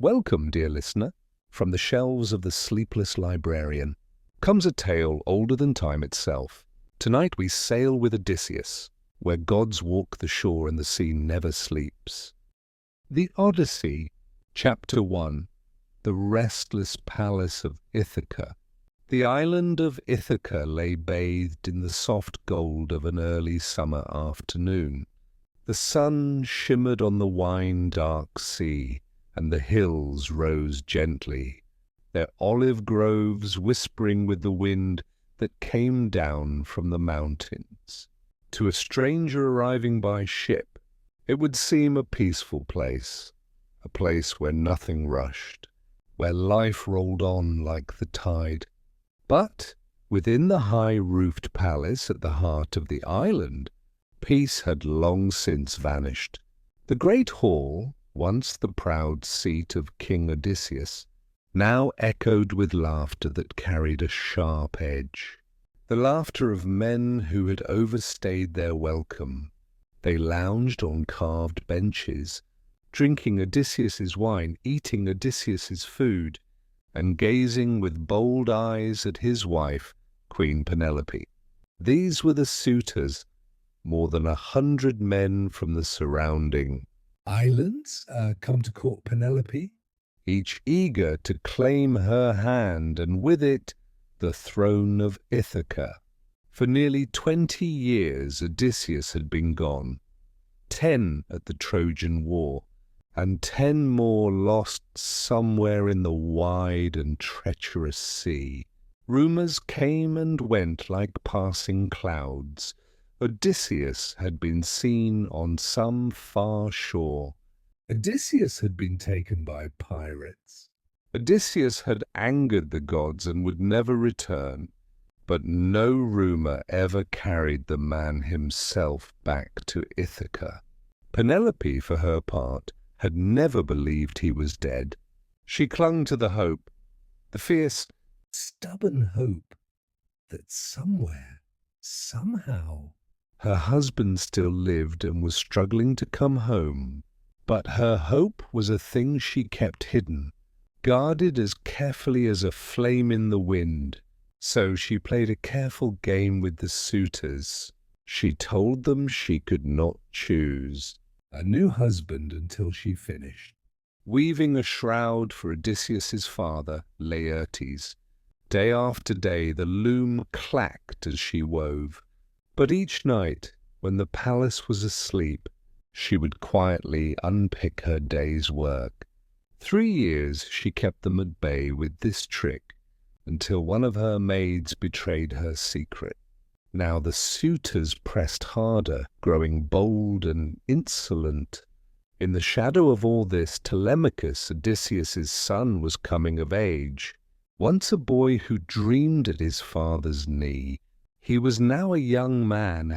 Welcome, dear listener. From the shelves of the Sleepless Librarian comes a tale older than time itself. Tonight we sail with Odysseus, where gods walk the shore and the sea never sleeps. The Odyssey, Chapter 1, The Restless Palace of Ithaca. The island of Ithaca lay bathed in the soft gold of an early summer afternoon. The sun shimmered on the wine-dark sea, and the hills rose gently, their olive groves whispering with the wind that came down from the mountains. To a stranger arriving by ship, it would seem a peaceful place, a place where nothing rushed, where life rolled on like the tide. But within the high-roofed palace at the heart of the island, peace had long since vanished. The great hall, once the proud seat of King Odysseus, now echoed with laughter that carried a sharp edge. The laughter of men who had overstayed their welcome. They lounged on carved benches, drinking Odysseus's wine, eating Odysseus's food, and gazing with bold eyes at his wife, Queen Penelope. These were the suitors, more than 100 men from the surrounding islands come to court Penelope, each eager to claim her hand, and with it the throne of Ithaca. For nearly 20 years Odysseus had been gone, 10 at the Trojan War, and 10 more lost somewhere in the wide and treacherous sea. Rumors came and went like passing clouds. Odysseus had been seen on some far shore. Odysseus had been taken by pirates. Odysseus had angered the gods and would never return, but no rumor ever carried the man himself back to Ithaca. Penelope, for her part, had never believed he was dead. She clung to the hope, the fierce, stubborn hope, that somewhere, somehow, her husband still lived and was struggling to come home. But her hope was a thing she kept hidden, guarded as carefully as a flame in the wind. So she played a careful game with the suitors. She told them she could not choose a new husband until she finished. Weaving a shroud for Odysseus's father, Laertes. Day after day the loom clacked as she wove. But each night, when the palace was asleep, she would quietly unpick her day's work. 3 years she kept them at bay with this trick, until one of her maids betrayed her secret. Now the suitors pressed harder, growing bold and insolent. In the shadow of all this, Telemachus, Odysseus's son, was coming of age. Once a boy who dreamed at his father's knee, he was now a young man,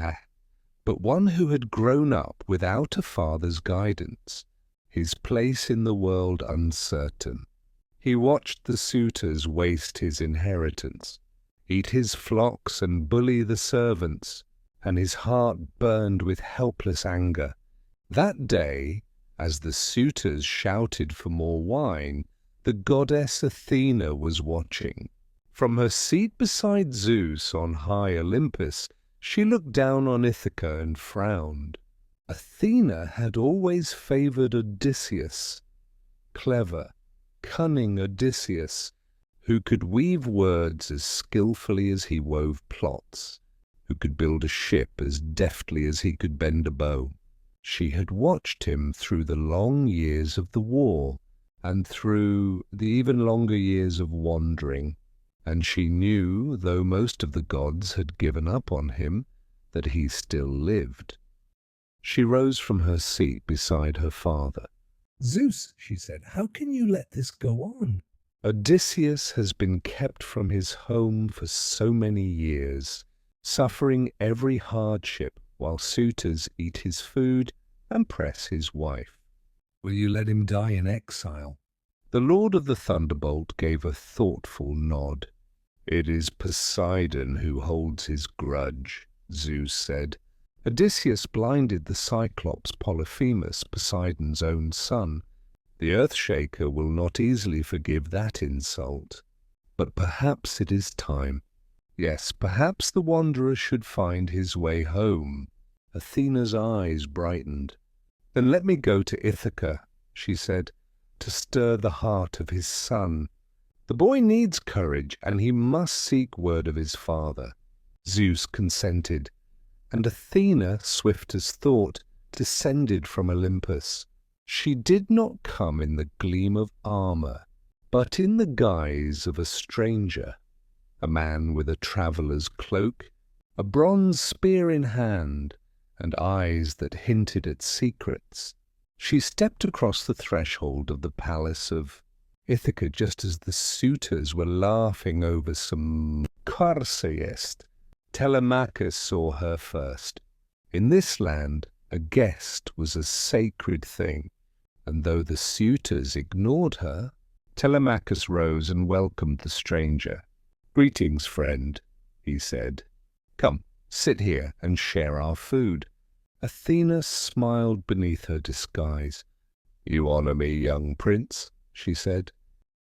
but one who had grown up without a father's guidance, his place in the world uncertain. He watched the suitors waste his inheritance, eat his flocks and bully the servants, and his heart burned with helpless anger. That day, as the suitors shouted for more wine, the goddess Athena was watching. From her seat beside Zeus on high Olympus, she looked down on Ithaca and frowned. Athena had always favored Odysseus. Clever, cunning Odysseus, who could weave words as skillfully as he wove plots, who could build a ship as deftly as he could bend a bow. She had watched him through the long years of the war, and through the even longer years of wandering. And she knew, though most of the gods had given up on him, that he still lived. She rose from her seat beside her father. "Zeus," she said, "how can you let this go on? Odysseus has been kept from his home for so many years, suffering every hardship while suitors eat his food and press his wife. Will you let him die in exile?" The Lord of the Thunderbolt gave a thoughtful nod. "It is Poseidon who holds his grudge," Zeus said. "Odysseus blinded the cyclopes Polyphemus, Poseidon's own son, The Earthshaker will not easily forgive that insult. But perhaps it is time. Yes, perhaps the wanderer should find his way home. Athena's eyes brightened. Then let me go to Ithaca, she said, to stir the heart of his son. The boy needs courage, and he must seek word of his father. Zeus consented, and Athena, swift as thought, descended from Olympus. She did not come in the gleam of armor, but in the guise of a stranger, a man with a traveller's cloak, a bronze spear in hand, and eyes that hinted at secrets. She stepped across the threshold of the palace of Ithaca just as the suitors were laughing over some Carseist. Telemachus saw her first. In this land, a guest was a sacred thing, and though the suitors ignored her, Telemachus rose and welcomed the stranger. "Greetings, friend," he said. "Come, sit here and share our food." Athena smiled beneath her disguise. "You honor me, young prince," she said.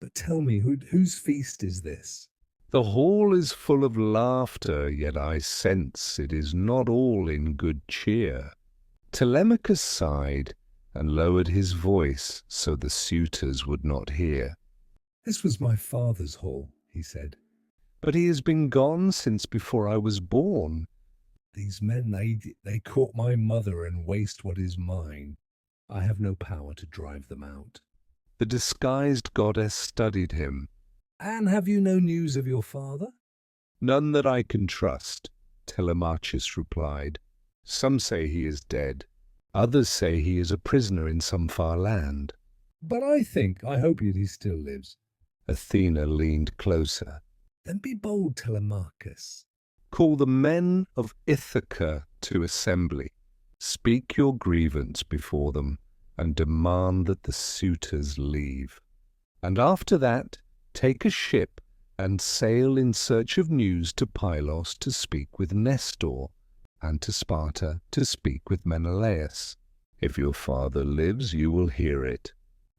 "But tell me, whose feast is this?" "The hall is full of laughter, yet I sense it is not all in good cheer." Telemachus sighed and lowered his voice so the suitors would not hear. "This was my father's hall," he said. "But he has been gone since before I was born. These men, they caught my mother and waste what is mine. I have no power to drive them out." The disguised goddess studied him. "And have you no news of your father?" "None that I can trust," Telemachus replied. "Some say he is dead. Others say he is a prisoner in some far land." "But I hope he still lives." Athena leaned closer. "Then be bold, Telemachus. Call the men of Ithaca to assembly. Speak your grievance before them, and demand that the suitors leave. And after that, take a ship and sail in search of news to Pylos to speak with Nestor, and to Sparta to speak with Menelaus. If your father lives, you will hear it.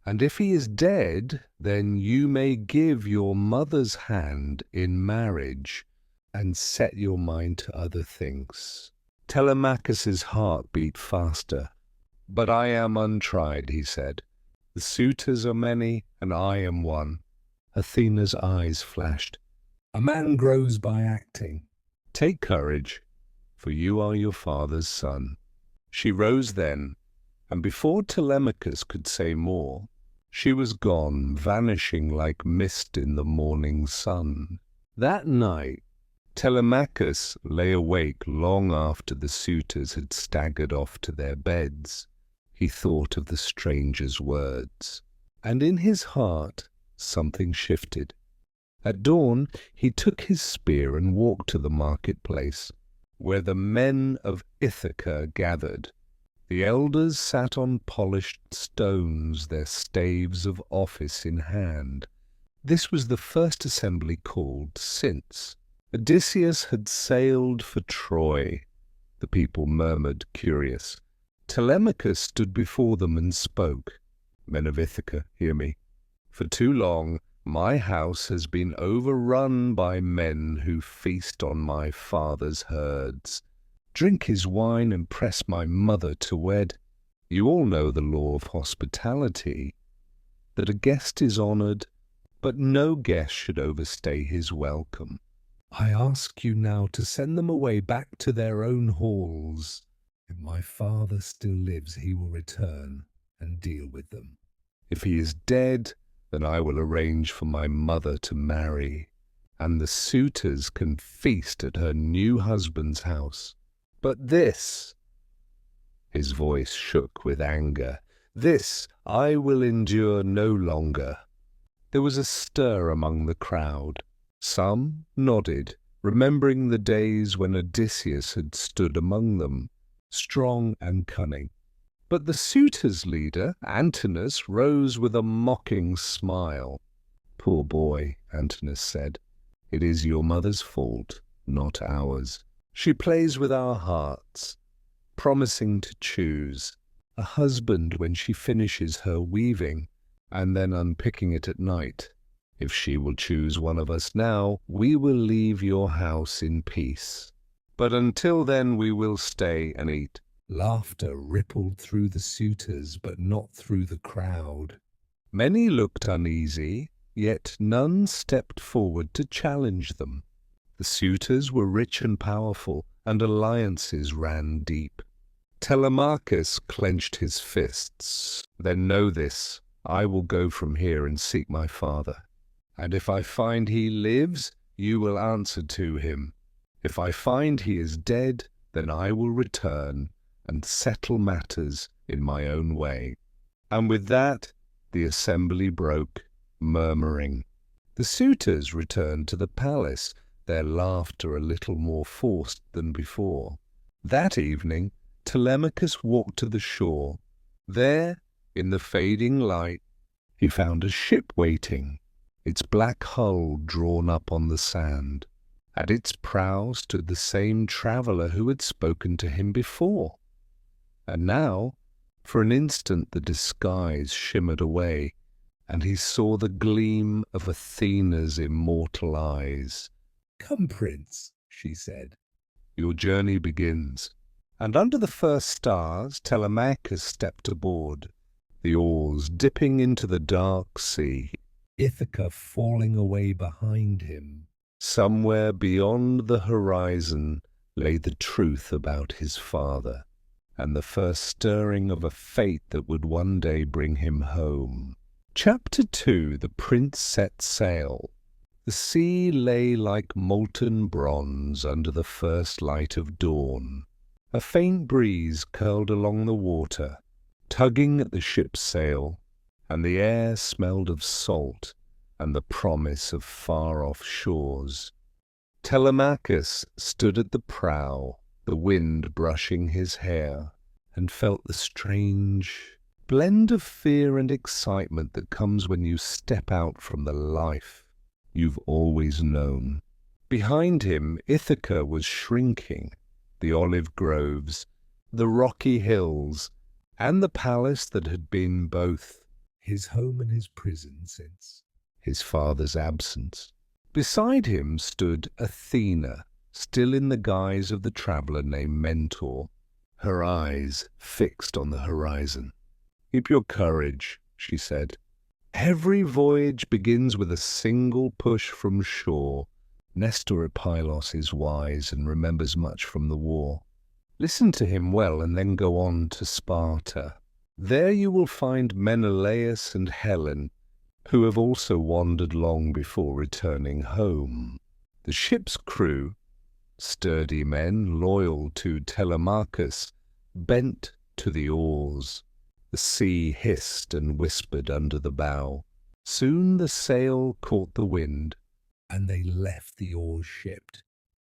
And if he is dead, then you may give your mother's hand in marriage and set your mind to other things." Telemachus's heart beat faster. "But I am untried," he said. "The suitors are many, and I am one." Athena's eyes flashed. "A man grows by acting. Take courage, for you are your father's son." She rose then, and before Telemachus could say more, she was gone, vanishing like mist in the morning sun. That night, Telemachus lay awake long after the suitors had staggered off to their beds. He thought of the stranger's words, and in his heart something shifted. At dawn, he took his spear and walked to the marketplace, where the men of Ithaca gathered. The elders sat on polished stones, their staves of office in hand. This was the first assembly called since Odysseus had sailed for Troy. The people murmured, curious. Telemachus stood before them and spoke. "Men of Ithaca, hear me. For too long my house has been overrun by men who feast on my father's herds, drink his wine and press my mother to wed. You all know the law of hospitality, that a guest is honored, but no guest should overstay his welcome. I ask you now to send them away back to their own halls. If my father still lives, he will return and deal with them. If he is dead, then I will arrange for my mother to marry, and the suitors can feast at her new husband's house. But this," his voice shook with anger, "this I will endure no longer." There was a stir among the crowd. Some nodded, remembering the days when Odysseus had stood among them, strong and cunning. But the suitors' leader, Antinous, rose with a mocking smile. "Poor boy," Antinous said, "it is your mother's fault, not ours. She plays with our hearts, promising to choose a husband when she finishes her weaving, and then unpicking it at night. If she will choose one of us now, we will leave your house in peace. But until then we will stay and eat." Laughter rippled through the suitors, but not through the crowd. Many looked uneasy, yet none stepped forward to challenge them. The suitors were rich and powerful, and alliances ran deep. Telemachus clenched his fists. "Then know this, I will go from here and seek my father. And if I find he lives, you will answer to him. If I find he is dead, then I will return and settle matters in my own way." And with that, the assembly broke, murmuring. The suitors returned to the palace, their laughter a little more forced than before. That evening, Telemachus walked to the shore. There, in the fading light, he found a ship waiting, its black hull drawn up on the sand. At its prow stood the same traveller who had spoken to him before. And now, for an instant the disguise shimmered away, and he saw the gleam of Athena's immortal eyes. "Come, Prince," she said. "Your journey begins." And under the first stars Telemachus stepped aboard, the oars dipping into the dark sea, Ithaca falling away behind him. Somewhere beyond the horizon lay the truth about his father, and the first stirring of a fate that would one day bring him home. Chapter 2. The Prince set sail. The sea lay like molten bronze under the first light of dawn. A faint breeze curled along the water, tugging at the ship's sail, and the air smelled of salt and the promise of far-off shores. Telemachus stood at the prow, the wind brushing his hair, and felt the strange blend of fear and excitement that comes when you step out from the life you've always known. Behind him, Ithaca was shrinking, the olive groves, the rocky hills, and the palace that had been both his home and his prison since his father's absence. Beside him stood Athena, still in the guise of the traveller named Mentor, her eyes fixed on the horizon. "Keep your courage," she said. "Every voyage begins with a single push from shore. Nestor at Pylos is wise and remembers much from the war. Listen to him well and then go on to Sparta. There you will find Menelaus and Helen, who have also wandered long before returning home." The ship's crew, sturdy men loyal to Telemachus, bent to the oars. The sea hissed and whispered under the bow. Soon the sail caught the wind, and they left the oars shipped,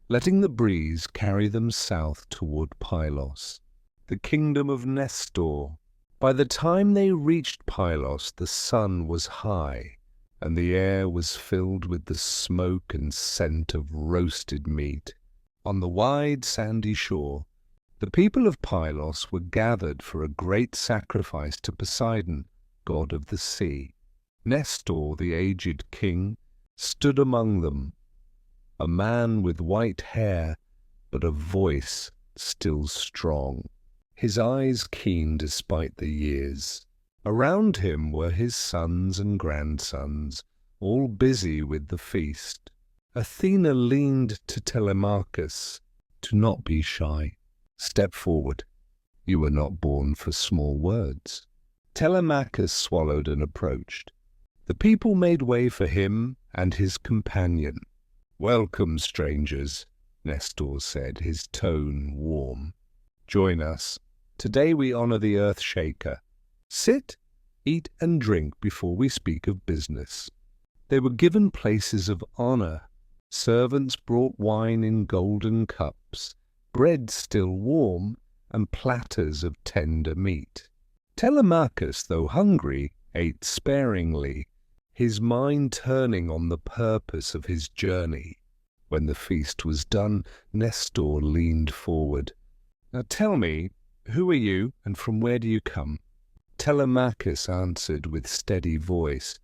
letting the breeze carry them south toward Pylos, the kingdom of Nestor. By the time they reached Pylos, the sun was high, and the air was filled with the smoke and scent of roasted meat. On the wide sandy shore, the people of Pylos were gathered for a great sacrifice to Poseidon, god of the sea. Nestor, the aged king, stood among them, a man with white hair, but a voice still strong, his eyes keen despite the years. Around him were his sons and grandsons, all busy with the feast. Athena leaned to Telemachus. "Do not be shy. Step forward. You were not born for small words." Telemachus swallowed and approached. The people made way for him and his companion. "Welcome, strangers," Nestor said, his tone warm. "Join us. Today we honor the Earth-shaker. Sit, eat, and drink before we speak of business." They were given places of honor. Servants brought wine in golden cups, bread still warm, and platters of tender meat. Telemachus, though hungry, ate sparingly, his mind turning on the purpose of his journey. When the feast was done, Nestor leaned forward. "Now tell me, who are you, and from where do you come?" Telemachus answered with steady voice,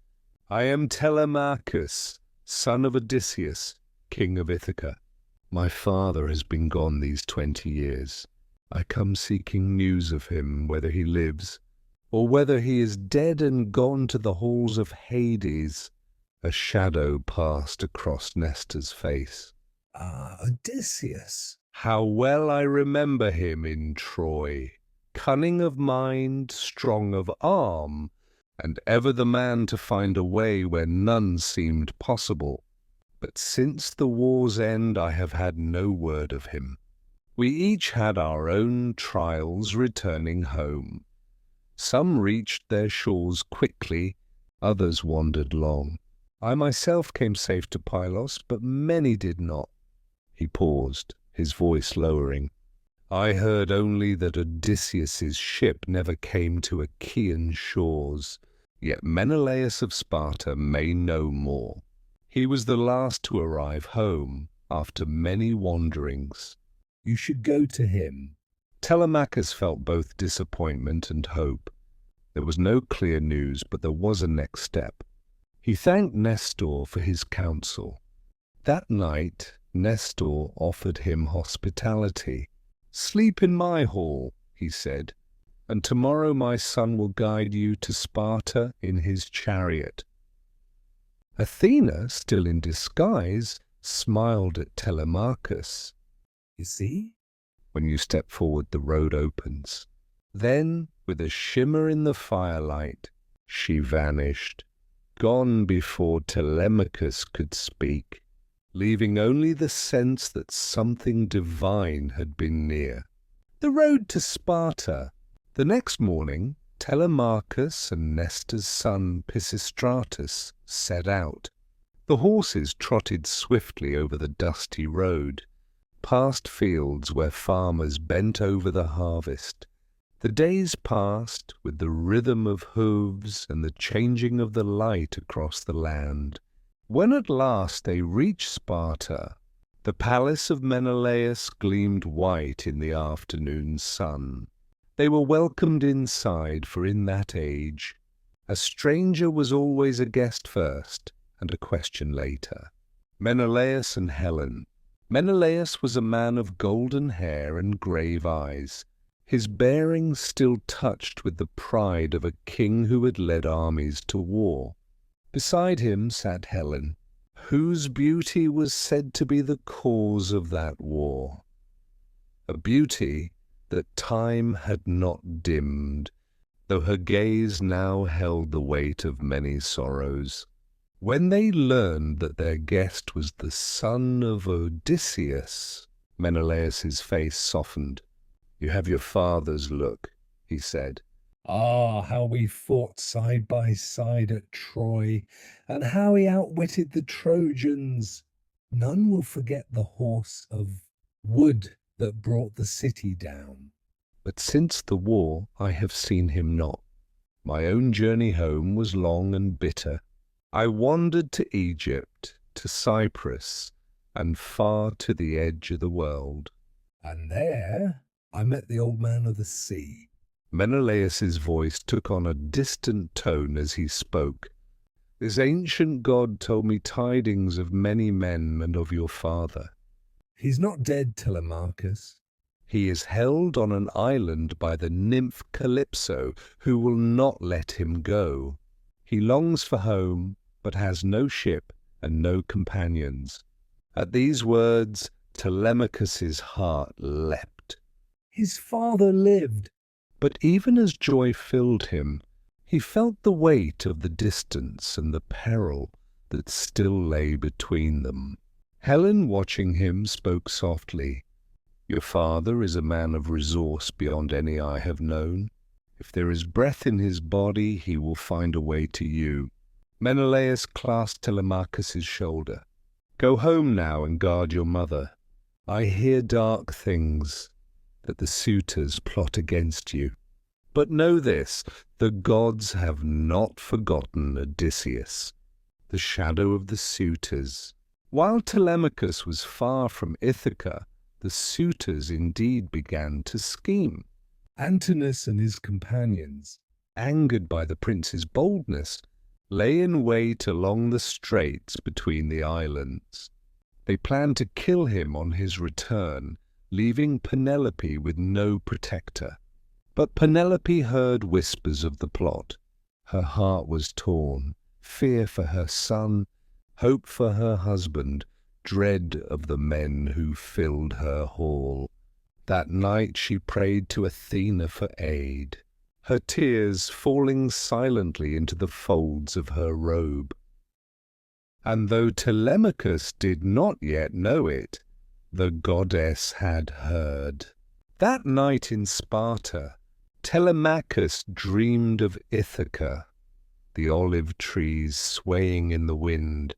"I am Telemachus, son of Odysseus, king of Ithaca. My father has been gone these 20 years. I come seeking news of him, whether he lives, or whether he is dead and gone to the halls of Hades." A shadow passed across Nestor's face. "Ah, Odysseus! How well I remember him in Troy, cunning of mind, strong of arm, and ever the man to find a way where none seemed possible. But since the war's end I have had no word of him. We each had our own trials returning home. Some reached their shores quickly, others wandered long. I myself came safe to Pylos, but many did not." He paused, his voice lowering. "I heard only that Odysseus's ship never came to Achaean shores, yet Menelaus of Sparta may know more. He was the last to arrive home after many wanderings." "You should go to him." Telemachus felt both disappointment and hope. There was no clear news, but there was a next step. He thanked Nestor for his counsel. That night, Nestor offered him hospitality. "Sleep in my hall," he said, "and tomorrow my son will guide you to Sparta in his chariot." Athena, still in disguise, smiled at Telemachus. "You see? When you step forward, the road opens." Then, with a shimmer in the firelight, she vanished, gone before Telemachus could speak, leaving only the sense that something divine had been near. The road to Sparta. The next morning, Telemachus and Nestor's son Pisistratus set out. The horses trotted swiftly over the dusty road, past fields where farmers bent over the harvest. The days passed with the rhythm of hooves and the changing of the light across the land. When at last they reached Sparta, the palace of Menelaus gleamed white in the afternoon sun. They were welcomed inside, for in that age, a stranger was always a guest first and a question later. Menelaus and Helen. Menelaus was a man of golden hair and grave eyes, his bearing still touched with the pride of a king who had led armies to war. Beside him sat Helen, whose beauty was said to be the cause of that war. A beauty that time had not dimmed, though her gaze now held the weight of many sorrows. When they learned that their guest was the son of Odysseus, Menelaus's face softened. "You have your father's look," he said. "Ah, how we fought side by side at Troy, and how he outwitted the Trojans. None will forget the horse of wood that brought the city down." "But since the war I have seen him not. My own journey home was long and bitter. I wandered to Egypt, to Cyprus, and far to the edge of the world. "And there I met the old man of the sea." Menelaus's voice took on a distant tone as he spoke. "This ancient god told me tidings of many men and of your father." "He's not dead, Telemachus." "He is held on an island by the nymph Calypso, who will not let him go. He longs for home, but has no ship and no companions." At these words, Telemachus's heart leapt. His father lived. But even as joy filled him, he felt the weight of the distance and the peril that still lay between them. Helen, watching him, spoke softly. "Your father is a man of resource beyond any I have known. If there is breath in his body, he will find a way to you." Menelaus clasped Telemachus's shoulder. "Go home now and guard your mother. I hear dark things, that the suitors plot against you. But know this, the gods have not forgotten Odysseus, the shadow of the suitors." While Telemachus was far from Ithaca, the suitors indeed began to scheme. Antinous and his companions. angered by the prince's boldness, lay in wait along the straits between the islands. They planned to kill him on his return, leaving Penelope with no protector. But Penelope heard whispers of the plot. Her heart was torn, fear for her son, hope for her husband, dread of the men who filled her hall. That night she prayed to Athena for aid, her tears falling silently into the folds of her robe. And though Telemachus did not yet know it, the goddess had heard. That night in Sparta, Telemachus dreamed of Ithaca, the olive trees swaying in the wind,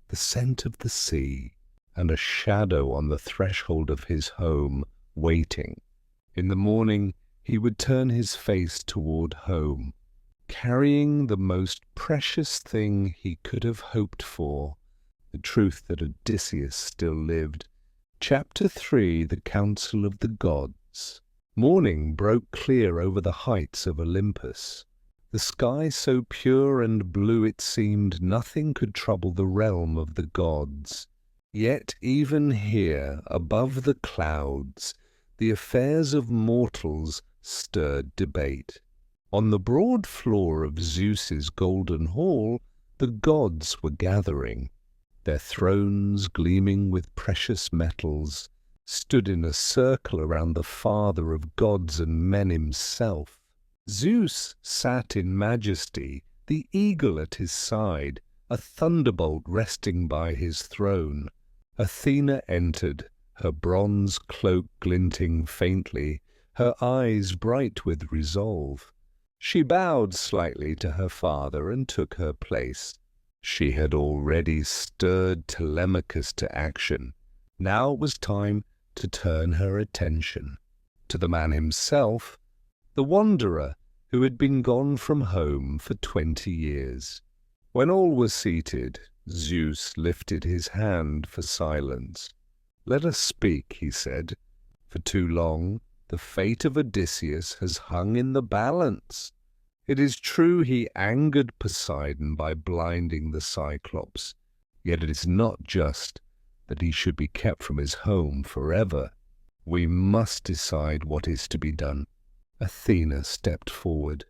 the scent of the sea, and a shadow on the threshold of his home, waiting. In the morning he would turn his face toward home, carrying the most precious thing he could have hoped for, the truth that Odysseus still lived. Chapter 3, The Council of the Gods. Morning broke clear over the heights of Olympus. The sky so pure and blue it seemed nothing could trouble the realm of the gods. Yet even here, above the clouds, the affairs of mortals stirred debate. On the broad floor of Zeus's golden hall, the gods were gathering. Their thrones, gleaming with precious metals, stood in a circle around the father of gods and men himself. Zeus sat in majesty, the eagle at his side, a thunderbolt resting by his throne. Athena entered, her bronze cloak glinting faintly, her eyes bright with resolve. She bowed slightly to her father and took her place. She had already stirred Telemachus to action. Now it was time to turn her attention to the man himself, the wanderer who had been gone from home for 20 years. When all were seated, Zeus lifted his hand for silence. "Let us speak," he said. "For too long, the fate of Odysseus has hung in the balance. It is true he angered Poseidon by blinding the cyclopes, yet it is not just that he should be kept from his home forever. We must decide what is to be done." Athena stepped forward.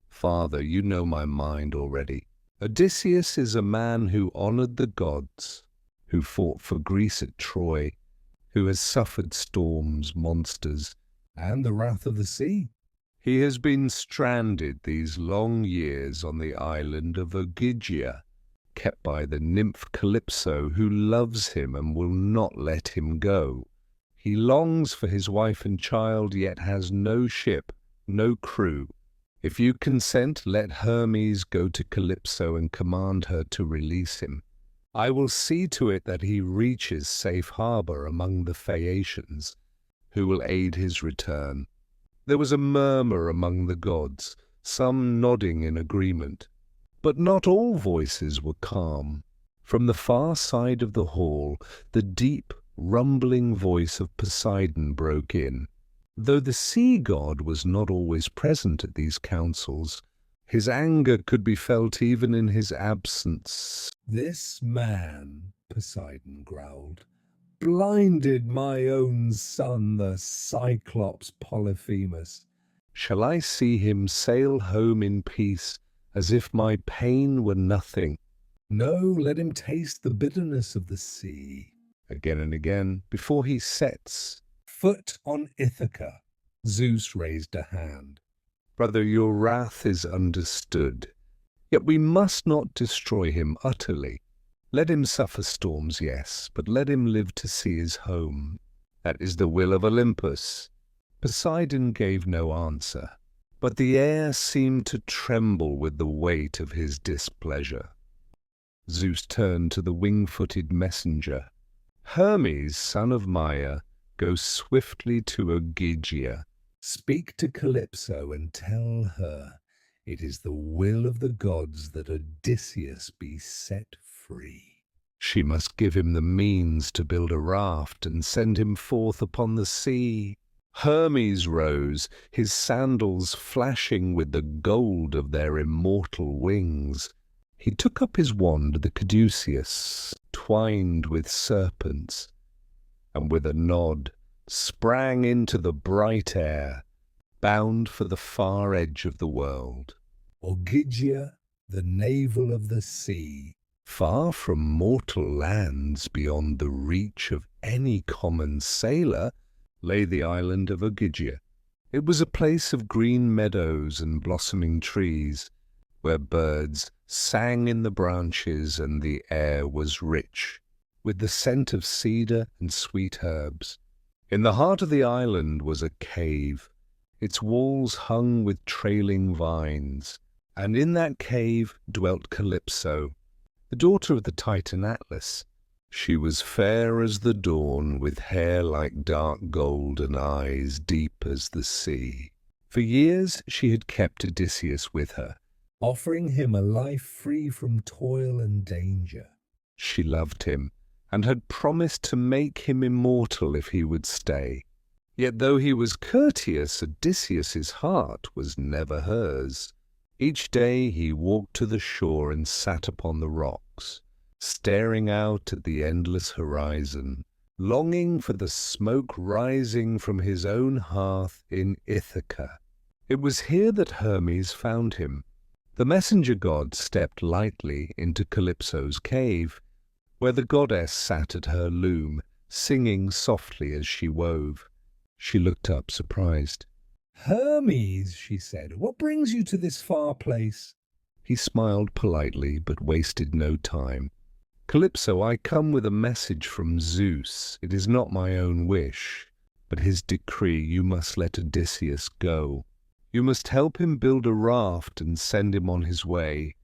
"Father, you know my mind already. Odysseus is a man who honored the gods, who fought for Greece at Troy, who has suffered storms, monsters, and the wrath of the sea. He has been stranded these long years on the island of Ogygia, kept by the nymph Calypso, who loves him and will not let him go. He longs for his wife and child, yet has no ship, no crew. If you consent, let Hermes go to Calypso and command her to release him. I will see to it that he reaches safe harbor among the Phaeacians, who will aid his return." There was a murmur among the gods, some nodding in agreement. But not all voices were calm. From the far side of the hall, the deep, rumbling voice of Poseidon broke in. Though the sea god was not always present at these councils, his anger could be felt even in his absence. "This man," Poseidon growled, "blinded my own son, the cyclops Polyphemus. Shall I see him sail home in peace, as if my pain were nothing?" "No, let him taste the bitterness of the sea." Again and again, before he sets foot on Ithaca. Zeus raised a hand. "Brother, your wrath is understood. Yet we must not destroy him utterly. Let him suffer storms, yes, but let him live to see his home. That is the will of Olympus." Poseidon gave no answer, but the air seemed to tremble with the weight of his displeasure. Zeus turned to the wing-footed messenger. "Hermes, son of Maia, go swiftly to Ogygia. Speak to Calypso and tell her it is the will of the gods that Odysseus be set free. She must give him the means to build a raft and send him forth upon the sea. Hermes rose, his sandals flashing with the gold of their immortal wings. He took up his wand, the caduceus, twined with serpents, and with a nod sprang into the bright air, bound for the far edge of the world. Ogygia, the navel of the sea. Far from mortal lands, beyond the reach of any common sailor, lay the island of Ogygia. It was a place of green meadows and blossoming trees, where birds sang in the branches and the air was rich with the scent of cedar and sweet herbs. In the heart of the island was a cave, its walls hung with trailing vines, and in that cave dwelt Calypso, the daughter of the Titan Atlas. She was fair as the dawn, with hair like dark gold and eyes deep as the sea. For years she had kept Odysseus with her, offering him a life free from toil and danger. She loved him, and had promised to make him immortal if he would stay. Yet though he was courteous, Odysseus's heart was never hers. Each day he walked to the shore and sat upon the rocks, staring out at the endless horizon, longing for the smoke rising from his own hearth in Ithaca. It was here that Hermes found him. The messenger god stepped lightly into Calypso's cave, where the goddess sat at her loom, singing softly as she wove. She looked up, surprised. "Hermes," she said, "what brings you to this far place?" He smiled politely, but wasted no time. "Calypso, I come with a message from Zeus. It is not my own wish, but his decree. You must let Odysseus go. You must help him build a raft and send him on his way,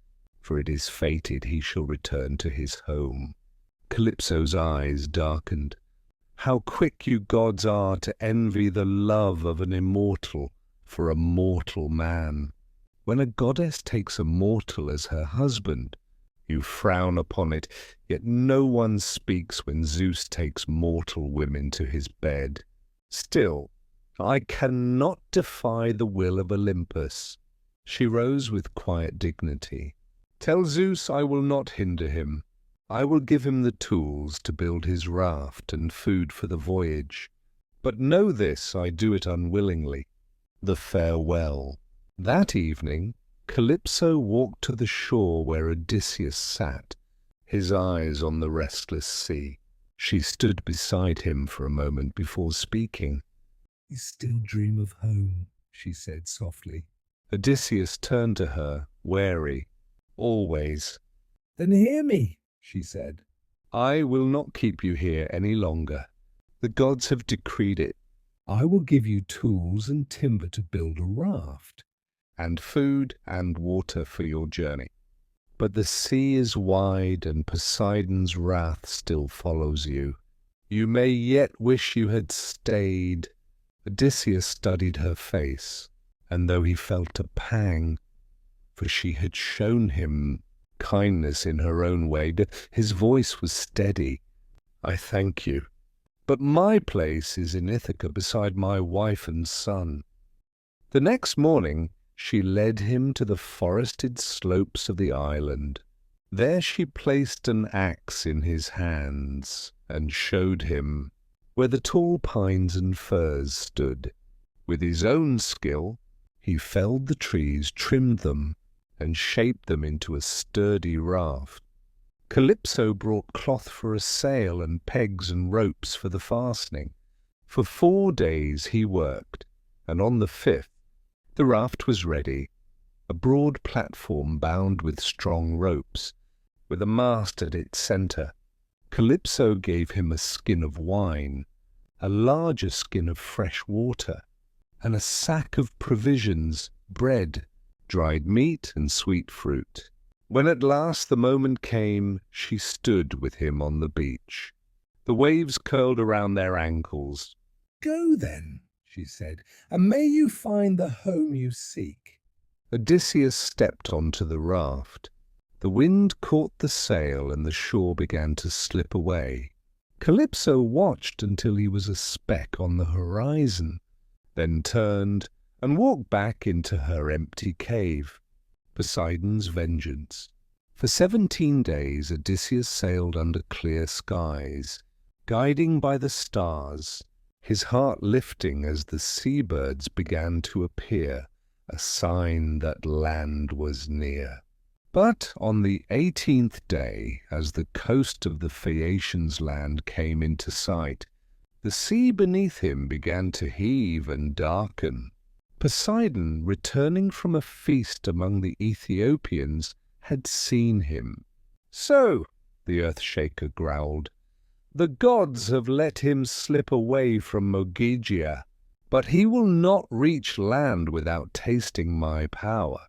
for it is fated he shall return to his home." Calypso's eyes darkened. How quick you gods are to envy the love of an immortal for a mortal man. When a goddess takes a mortal as her husband, you frown upon it, yet no one speaks when Zeus takes mortal women to his bed. Still, I cannot defy the will of Olympus. She rose with quiet dignity. Tell Zeus I will not hinder him. I will give him the tools to build his raft and food for the voyage. But know this, I do it unwillingly. The farewell. That evening, Calypso walked to the shore where Odysseus sat, his eyes on the restless sea. She stood beside him for a moment before speaking. "You still dream of home," she said softly. Odysseus turned to her, wary. "Always." "Then hear me," she said. "I will not keep you here any longer. The gods have decreed it. I will give you tools and timber to build a raft, and food and water for your journey. But the sea is wide, and Poseidon's wrath still follows you. You may yet wish you had stayed." Odysseus studied her face, and though he felt a pang, for she had shown him kindness in her own way, his voice was steady. "I thank you. But my place is in Ithaca beside my wife and son." The next morning she led him to the forested slopes of the island. There she placed an axe in his hands and showed him where the tall pines and firs stood. With his own skill, he felled the trees, trimmed them, and shaped them into a sturdy raft. Calypso brought cloth for a sail and pegs and ropes for the fastening. For 4 days he worked, and on the 5th the raft was ready, a broad platform bound with strong ropes, with a mast at its centre. Calypso gave him a skin of wine, a larger skin of fresh water, and a sack of provisions, bread, dried meat, and sweet fruit. When at last the moment came, she stood with him on the beach. The waves curled around their ankles. "Go then," she said, "and may you find the home you seek." Odysseus stepped onto the raft. The wind caught the sail, and the shore began to slip away. Calypso watched until he was a speck on the horizon. then turned and walked back into her empty cave. Poseidon's vengeance. For 17 days Odysseus sailed under clear skies, guiding by the stars, his heart lifting as the seabirds began to appear, a sign that land was near. But on the 18th day, as the coast of the Phaeacians' land came into sight, the sea beneath him began to heave and darken. Poseidon, returning from a feast among the Ethiopians, had seen him. "So," the earth-shaker growled, "the gods have let him slip away from Mogygia, but he will not reach land without tasting my power."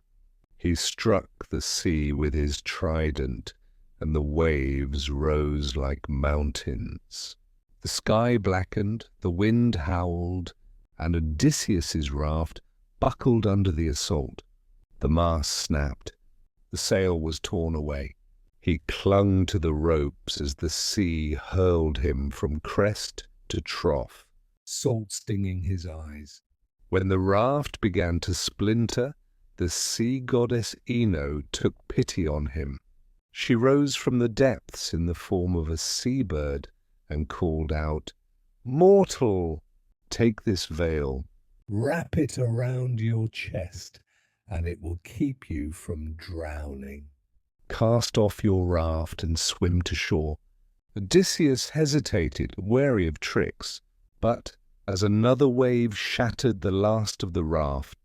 He struck the sea with his trident, and the waves rose like mountains. The sky blackened, the wind howled, and Odysseus's raft buckled under the assault. The mast snapped. The sail was torn away. He clung to the ropes as the sea hurled him from crest to trough, salt stinging his eyes. When the raft began to splinter, the sea goddess Ino took pity on him. She rose from the depths in the form of a seabird and called out, "Mortal, take this veil. Wrap it around your chest, and it will keep you from drowning. Cast off your raft and swim to shore." Odysseus hesitated, wary of tricks, but as another wave shattered the last of the raft,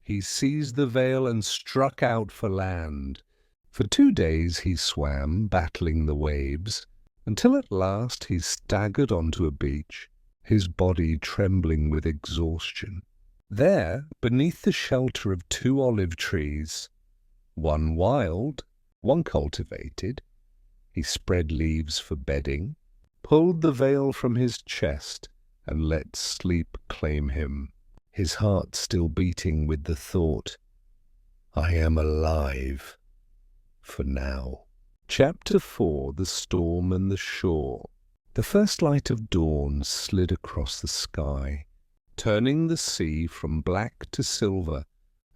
he seized the veil and struck out for land. For 2 days he swam, battling the waves, until at last he staggered onto a beach, his body trembling with exhaustion. There, beneath the shelter of 2 olive trees, one wild, one cultivated, he spread leaves for bedding, pulled the veil from his chest, and let sleep claim him, his heart still beating with the thought, "I am alive, for now." Chapter 4: The Storm and the Shore. The first light of dawn slid across the sky, turning the sea from black to silver,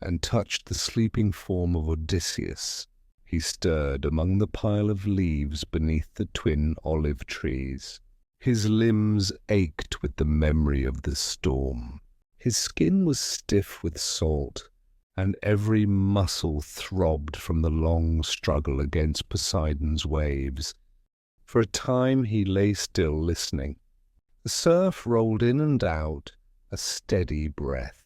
and touched the sleeping form of Odysseus. He stirred among the pile of leaves beneath the twin olive trees. His limbs ached with the memory of the storm. His skin was stiff with salt, and every muscle throbbed from the long struggle against Poseidon's waves. For a time he lay still, listening. The surf rolled in and out, a steady breath.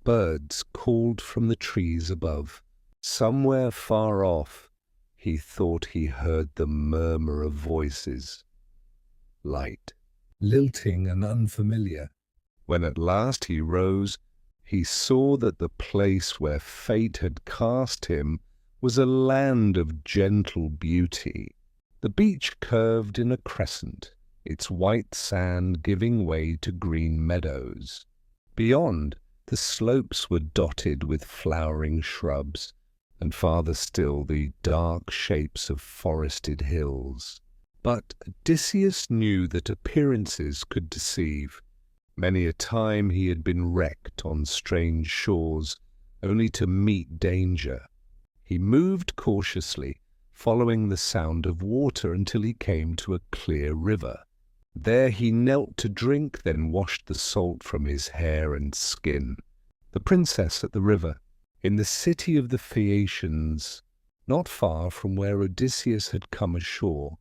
Birds called from the trees above. Somewhere far off, he thought he heard the murmur of voices. Light, lilting and unfamiliar. When at last he rose, he saw that the place where fate had cast him was a land of gentle beauty. The beach curved in a crescent, its white sand giving way to green meadows. Beyond, the slopes were dotted with flowering shrubs, and farther still the dark shapes of forested hills. But Odysseus knew that appearances could deceive. Many a time he had been wrecked on strange shores, only to meet danger. He moved cautiously, following the sound of water until he came to a clear river. There he knelt to drink, then washed the salt from his hair and skin. The princess at the river, in the city of the Phaeacians, not far from where Odysseus had come ashore,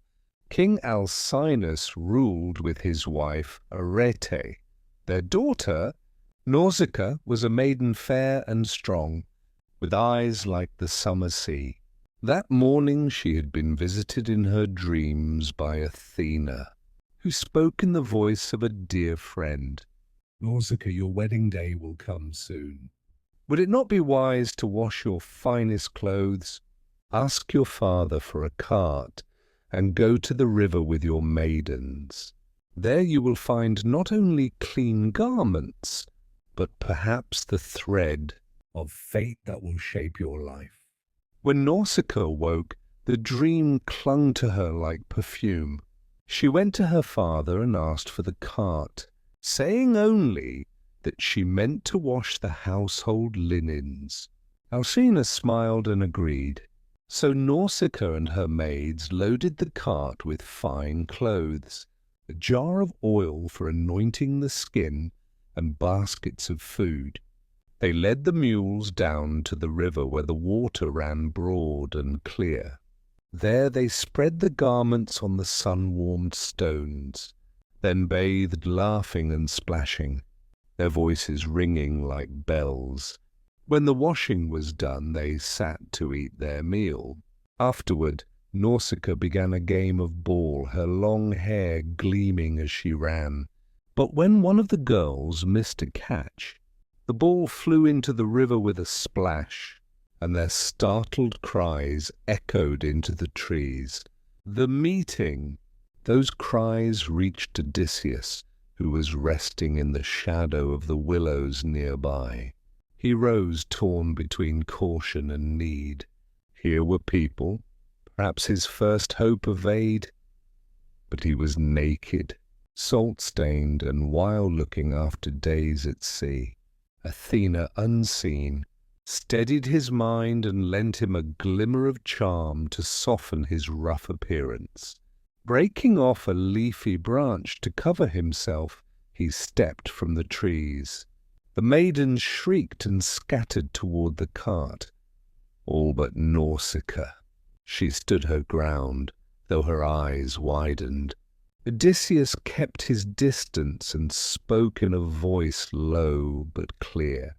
King Alcinous ruled with his wife Arete. Their daughter, Nausicaa, was a maiden fair and strong, with eyes like the summer sea. That morning she had been visited in her dreams by Athena, who spoke in the voice of a dear friend. "Nausicaa, your wedding day will come soon. Would it not be wise to wash your finest clothes? Ask your father for a cart, and go to the river with your maidens. There you will find not only clean garments, but perhaps the thread of fate that will shape your life." When Nausicaa woke, the dream clung to her like perfume. She went to her father and asked for the cart, saying only that she meant to wash the household linens. Alcina smiled and agreed. So Nausicaa and her maids loaded the cart with fine clothes, a jar of oil for anointing the skin, and baskets of food. They led the mules down to the river where the water ran broad and clear. There they spread the garments on the sun-warmed stones, then bathed, laughing and splashing, their voices ringing like bells. When the washing was done, they sat to eat their meal. Afterward, Nausicaa began a game of ball, her long hair gleaming as she ran. But when one of the girls missed a catch, the ball flew into the river with a splash, and their startled cries echoed into the trees. The meeting! Those cries reached Odysseus, who was resting in the shadow of the willows nearby. He rose, torn between caution and need. Here were people, perhaps his first hope of aid. But he was naked, salt-stained and wild-looking after days at sea. Athena, unseen, steadied his mind and lent him a glimmer of charm to soften his rough appearance. Breaking off a leafy branch to cover himself, he stepped from the trees. The maidens shrieked and scattered toward the cart. All but Nausicaa. She stood her ground, though her eyes widened. Odysseus kept his distance and spoke in a voice low but clear.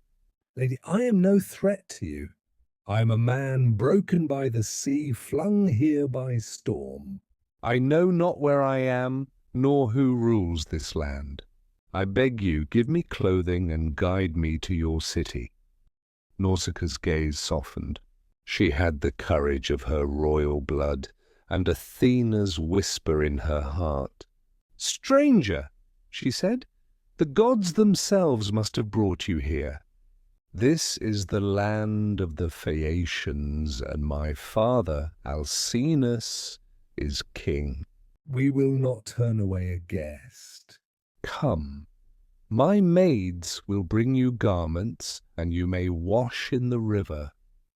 Lady, I am no threat to you. I am a man broken by the sea, flung here by storm. I know not where I am, nor who rules this land. I beg you, give me clothing and guide me to your city. Nausicaa's gaze softened. She had the courage of her royal blood, and Athena's whisper in her heart. "Stranger," she said, "the gods themselves must have brought you here. This is the land of the Phaeacians, and my father, Alcinous, is king." We will not turn away a guest. "Come, my maids will bring you garments, and you may wash in the river."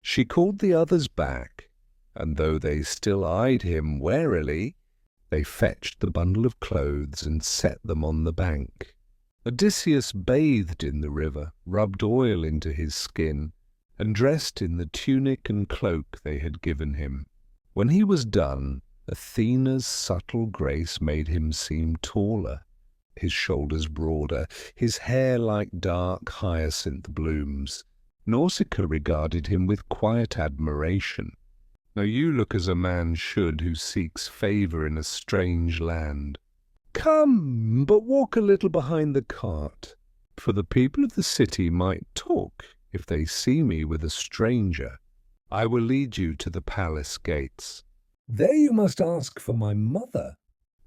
She called the others back, and though they still eyed him warily, they fetched the bundle of clothes and set them on the bank. Odysseus bathed in the river, rubbed oil into his skin, and dressed in the tunic and cloak they had given him. When he was done, Athena's subtle grace made him seem taller, his shoulders broader, his hair like dark hyacinth blooms. Nausicaa regarded him with quiet admiration. "Now you look as a man should who seeks favour in a strange land. Come, but walk a little behind the cart, for the people of the city might talk if they see me with a stranger. I will lead you to the palace gates." There you must ask for my mother.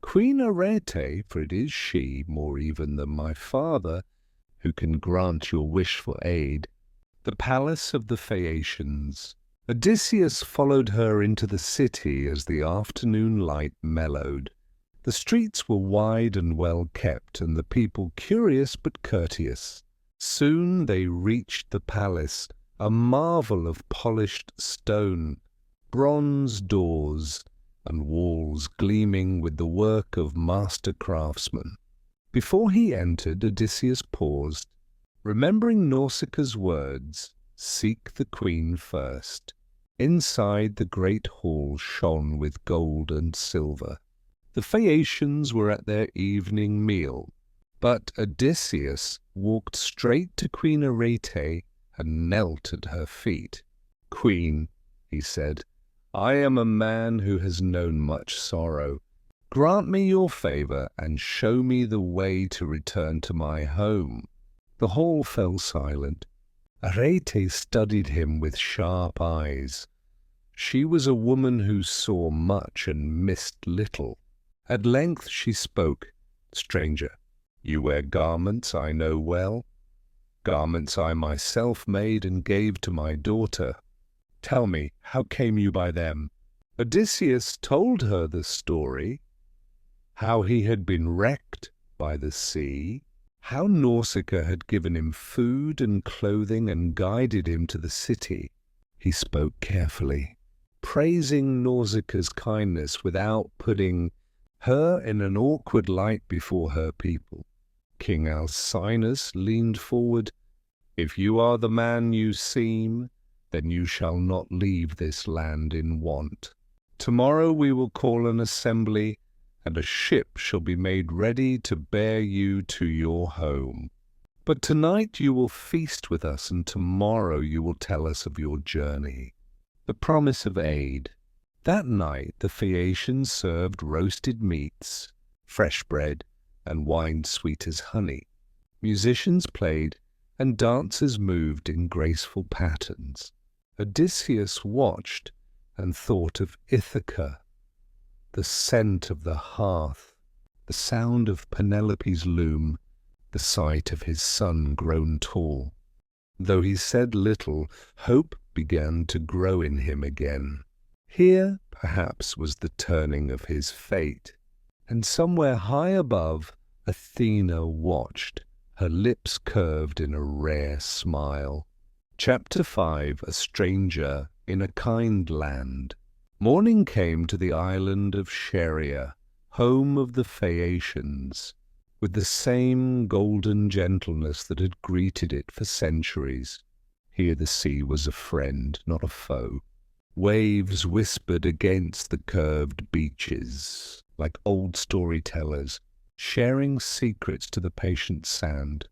"Queen Arete, for it is she, more even than my father, who can grant your wish for aid. The palace of the Phaeacians." Odysseus followed her into the city as the afternoon light mellowed. The streets were wide and well kept, and the people curious but courteous. Soon they reached the palace, a marvel of polished stone, bronze doors, and walls gleaming with the work of master craftsmen. Before he entered, Odysseus paused, remembering Nausicaa's words, "Seek the queen first." Inside, the great hall shone with gold and silver. The Phaeacians were at their evening meal, but Odysseus walked straight to Queen Arete and knelt at her feet. "Queen," he said, "I am a man who has known much sorrow. Grant me your favour and show me the way to return to my home." The hall fell silent. Arete studied him with sharp eyes. She was a woman who saw much and missed little. At length she spoke. "Stranger, you wear garments I know well, garments I myself made and gave to my daughter. Tell me, how came you by them?" Odysseus told her the story, how he had been wrecked by the sea, how Nausicaa had given him food and clothing and guided him to the city. He spoke carefully, praising Nausicaa's kindness without putting her in an awkward light before her people. King Alcinous leaned forward. "If you are the man you seem, then you shall not leave this land in want. Tomorrow we will call an assembly, and a ship shall be made ready to bear you to your home. But tonight you will feast with us, and tomorrow you will tell us of your journey." The promise of aid. That night the Phaeacians served roasted meats, fresh bread, and wine sweet as honey. Musicians played, and dancers moved in graceful patterns. Odysseus watched and thought of Ithaca, the scent of the hearth, the sound of Penelope's loom, the sight of his son grown tall. Though he said little, hope began to grow in him again. Here, perhaps, was the turning of his fate. And somewhere high above, Athena watched, her lips curved in a rare smile. Chapter 5. A Stranger in a Kind Land. Morning came to the island of Scheria, home of the Phaeacians, with the same golden gentleness that had greeted it for centuries. Here the sea was a friend, not a foe. Waves whispered against the curved beaches, like old storytellers, sharing secrets to the patient sand,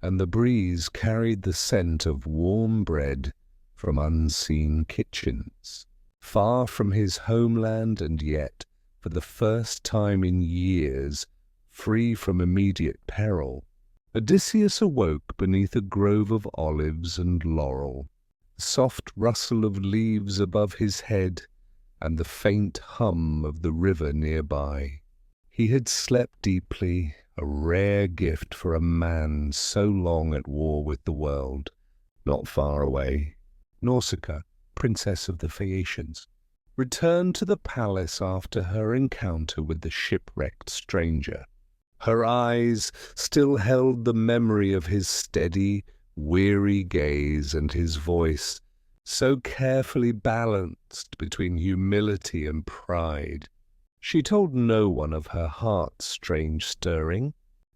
and the breeze carried the scent of warm bread from unseen kitchens. Far from his homeland, and yet, for the first time in years, free from immediate peril, Odysseus awoke beneath a grove of olives and laurel, the soft rustle of leaves above his head, and the faint hum of the river nearby. He had slept deeply, a rare gift for a man so long at war with the world. Not far away, Nausicaa, princess of the Phaeacians, returned to the palace after her encounter with the shipwrecked stranger. Her eyes still held the memory of his steady, weary gaze, and his voice, so carefully balanced between humility and pride. She told no one of her heart's strange stirring,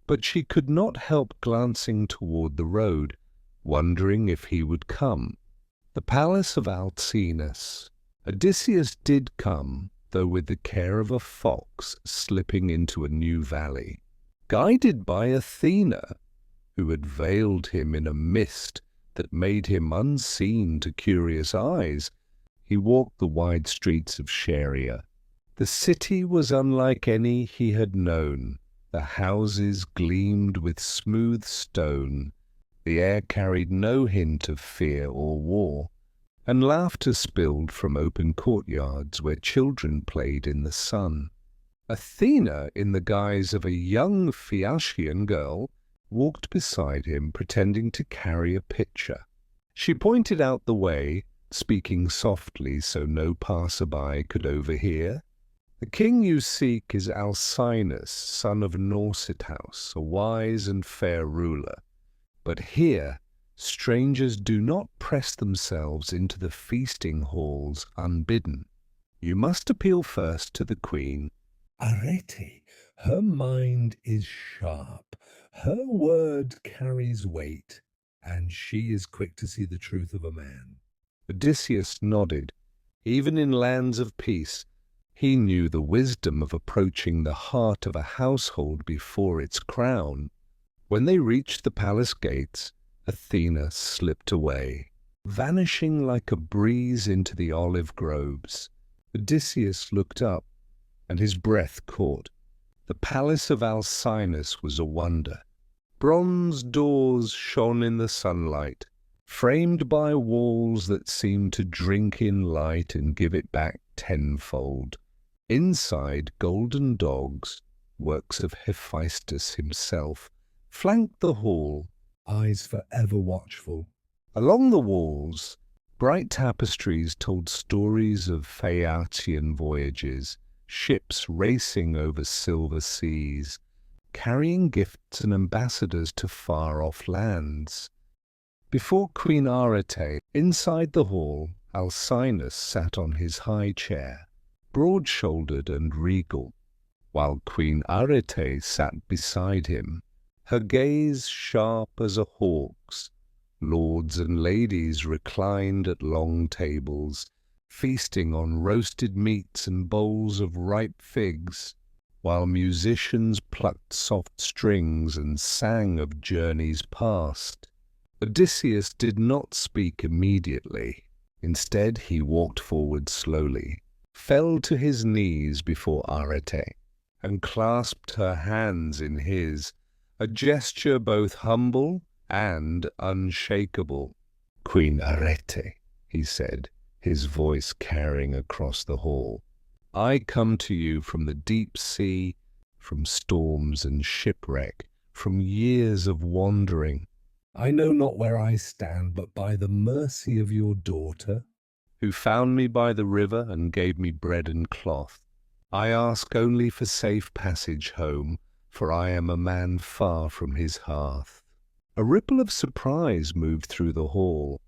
but she could not help glancing toward the road, wondering if he would come. The palace of Alcinous. Odysseus did come, though with the care of a fox slipping into a new valley. Guided by Athena, who had veiled him in a mist that made him unseen to curious eyes, he walked the wide streets of Scheria. The city was unlike any he had known. The houses gleamed with smooth stone. The air carried no hint of fear or war, and laughter spilled from open courtyards where children played in the sun. Athena, in the guise of a young Phaeacian girl, walked beside him, pretending to carry a pitcher. She pointed out the way, speaking softly so no passerby could overhear. "The king you seek is Alcinous, son of Nausicaa, a wise and fair ruler. But here, strangers do not press themselves into the feasting halls unbidden. You must appeal first to the queen." Arete, her mind is sharp, her word carries weight, and she is quick to see the truth of a man. Odysseus nodded. Even in lands of peace, he knew the wisdom of approaching the heart of a household before its crown. When they reached the palace gates, Athena slipped away, vanishing like a breeze into the olive groves. Odysseus looked up, and his breath caught. The palace of Alcinous was a wonder. Bronze doors shone in the sunlight, framed by walls that seemed to drink in light and give it back tenfold. Inside, golden dogs, works of Hephaestus himself, flanked the hall, Eyes forever watchful. Along the walls, bright tapestries told stories of Phaeacian voyages, ships racing over silver seas, carrying gifts and ambassadors to far-off lands. Before Queen Arete, inside the hall, Alcinous sat on his high chair, broad-shouldered and regal, while Queen Arete sat beside him, her gaze sharp as a hawk's. Lords and ladies reclined at long tables, feasting on roasted meats and bowls of ripe figs, while musicians plucked soft strings and sang of journeys past. Odysseus did not speak immediately. Instead, he walked forward slowly, fell to his knees before Arete, and clasped her hands in his, a gesture both humble and unshakable. "Queen Arete," he said, his voice carrying across the hall, "I come to you from the deep sea, from storms and shipwreck, from years of wandering. I know not where I stand, but by the mercy of your daughter, who found me by the river and gave me bread and cloth. I ask only for safe passage home, for I am a man far from his hearth." A ripple of surprise moved through the hall.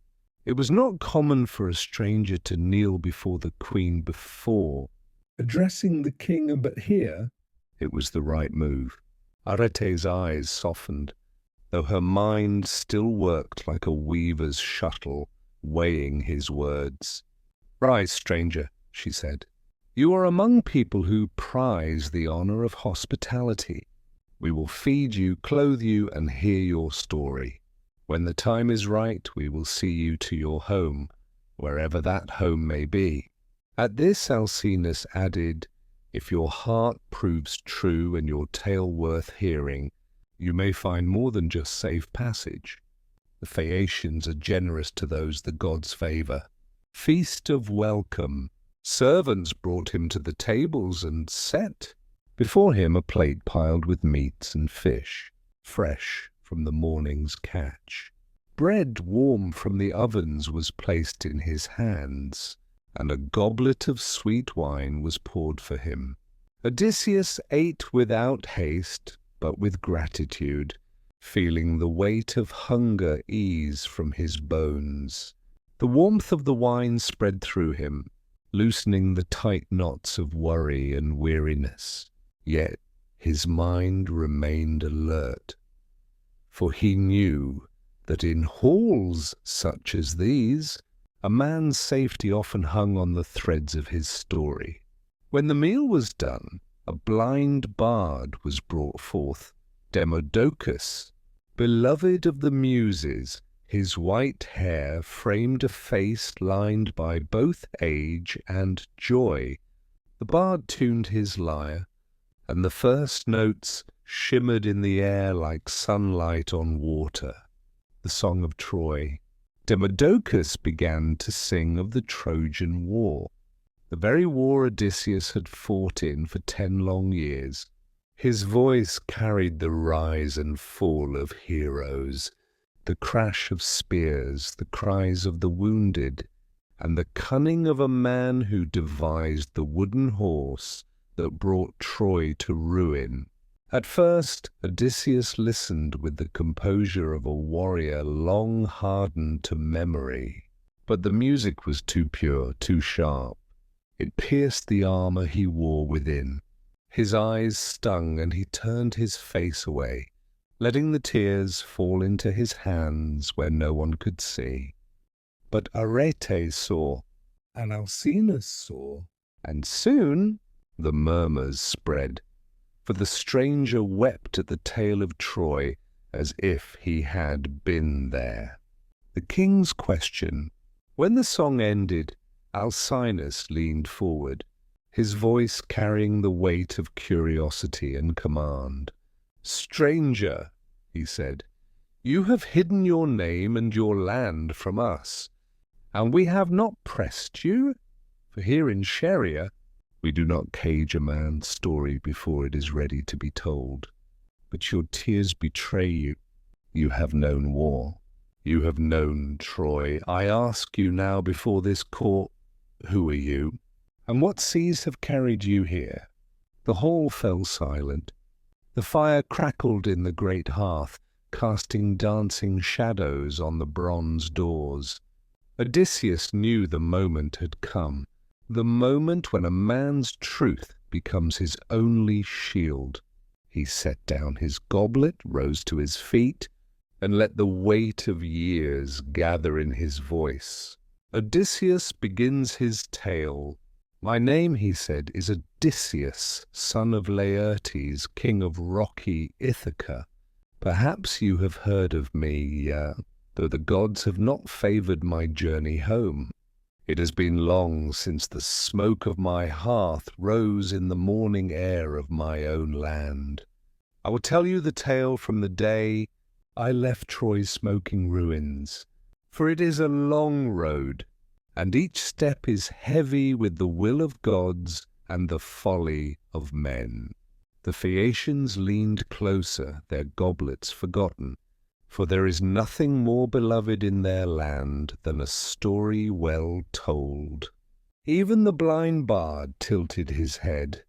It was not common for a stranger to kneel before the queen before. addressing the king, but here, It was the right move. Arete's eyes softened, though her mind still worked like a weaver's shuttle, weighing his words. "Rise, stranger," she said. "You are among people who prize the honor of hospitality. We will feed you, clothe you, and hear your story. When the time is right, we will see you to your home, wherever that home may be." At this, Alcinous added, "If your heart proves true and your tale worth hearing, you may find more than just safe passage. The Phaeacians are generous to those the gods favor. Feast of welcome. Servants brought him to the tables and set before him a plate piled with meats and fish, fresh from the morning's catch. Bread warm from the ovens was placed in his hands, and a goblet of sweet wine was poured for him. Odysseus ate without haste, but with gratitude, feeling the weight of hunger ease from his bones. The warmth of the wine spread through him, loosening the tight knots of worry and weariness. Yet his mind remained alert, for he knew that in halls such as these, a man's safety often hung on the threads of his story. When the meal was done, a blind bard was brought forth, Demodocus, beloved of the Muses. His white hair framed a face lined by both age and joy. The bard tuned his lyre, and the first notes shimmered in the air like sunlight on water. The song of Troy. Demodocus began to sing of the Trojan War, the very war Odysseus had fought in for 10 long years. His voice carried the rise and fall of heroes, the crash of spears, the cries of the wounded, and the cunning of a man who devised the wooden horse that brought Troy to ruin. At first, Odysseus listened with the composure of a warrior long hardened to memory. But the music was too pure, too sharp. It pierced the armor he wore within. His eyes stung, and he turned his face away, letting the tears fall into his hands where no one could see. But Arete saw, and Alcinous saw, and soon the murmurs spread, for the stranger wept at the tale of Troy as if he had been there. The king's question. When the song ended, Alcinous leaned forward, his voice carrying the weight of curiosity and command. "Stranger," he said, "you have hidden your name and your land from us, and we have not pressed you, for here in Scheria we do not cage a man's story before it is ready to be told. But your tears betray you. You have known war. You have known Troy. I ask you now before this court, who are you, and what seas have carried you here?" The hall fell silent. The fire crackled in the great hearth, casting dancing shadows on the bronze doors. Odysseus knew the moment had come, the moment when a man's truth becomes his only shield. He set down his goblet, rose to his feet, and let the weight of years gather in his voice. Odysseus begins his tale. "My name," he said, "is Odysseus, son of Laertes, king of rocky Ithaca. Perhaps you have heard of me, though the gods have not favored my journey home. It has been long since the smoke of my hearth rose in the morning air of my own land. I will tell you the tale from the day I left Troy's smoking ruins, for it is a long road, and each step is heavy with the will of gods and the folly of men." The Phaeacians leaned closer, their goblets forgotten, for there is nothing more beloved in their land than a story well told. Even the blind bard tilted his head,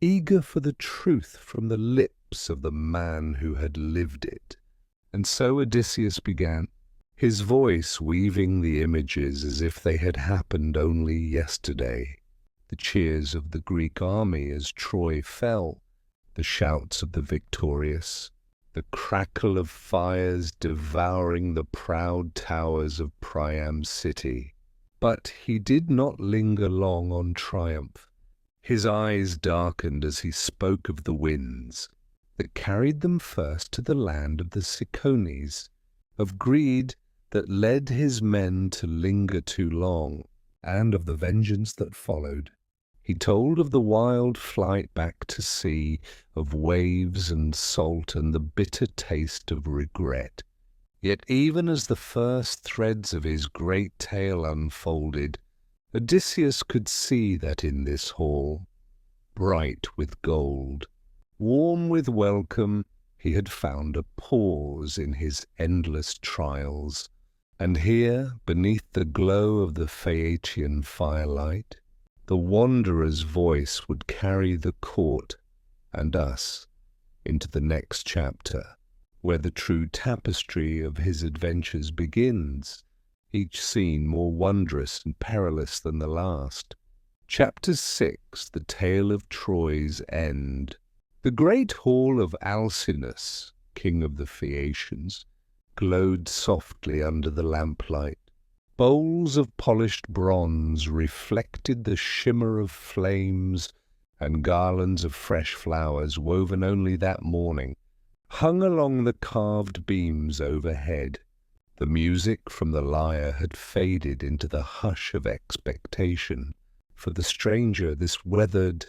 eager for the truth from the lips of the man who had lived it. And so Odysseus began, his voice weaving the images as if they had happened only yesterday. The cheers of the Greek army as Troy fell, the shouts of the victorious, the crackle of fires devouring the proud towers of Priam's city. But he did not linger long on triumph. His eyes darkened as he spoke of the winds that carried them first to the land of the Cicones, of greed that led his men to linger too long, and of the vengeance that followed. He told of the wild flight back to sea, of waves and salt and the bitter taste of regret. Yet even as the first threads of his great tale unfolded, Odysseus could see that in this hall, bright with gold, warm with welcome, he had found a pause in his endless trials. And here, beneath the glow of the Phaeacian firelight, the wanderer's voice would carry the court and us into the next chapter, where the true tapestry of his adventures begins, each scene more wondrous and perilous than the last. Chapter 6, The Tale of Troy's End. The great hall of Alcinous, king of the Phaeacians, glowed softly under the lamplight. Bowls of polished bronze reflected the shimmer of flames, and garlands of fresh flowers, woven only that morning, hung along the carved beams overhead. The music from the lyre had faded into the hush of expectation. For the stranger, this weathered,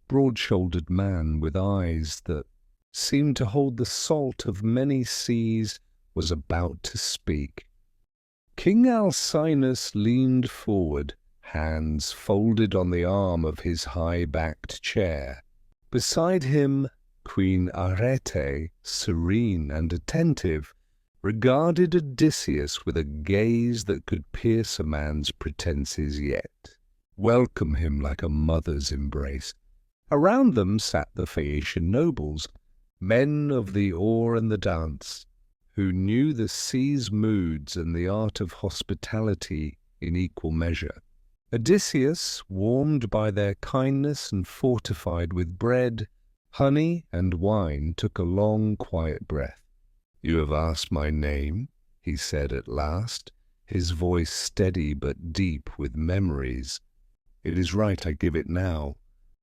broad-shouldered man with eyes that seemed to hold the salt of many seas, was about to speak. King Alcinous leaned forward, hands folded on the arm of his high-backed chair. Beside him, Queen Arete, serene and attentive, regarded Odysseus with a gaze that could pierce a man's pretenses yet, welcome him like a mother's embrace. Around them sat the Phaeacian nobles, men of the oar and the dance, who knew the sea's moods and the art of hospitality in equal measure. Odysseus, warmed by their kindness and fortified with bread, honey, and wine, took a long, quiet breath. "You have asked my name," he said at last, his voice steady but deep with memories. "It is right I give it now,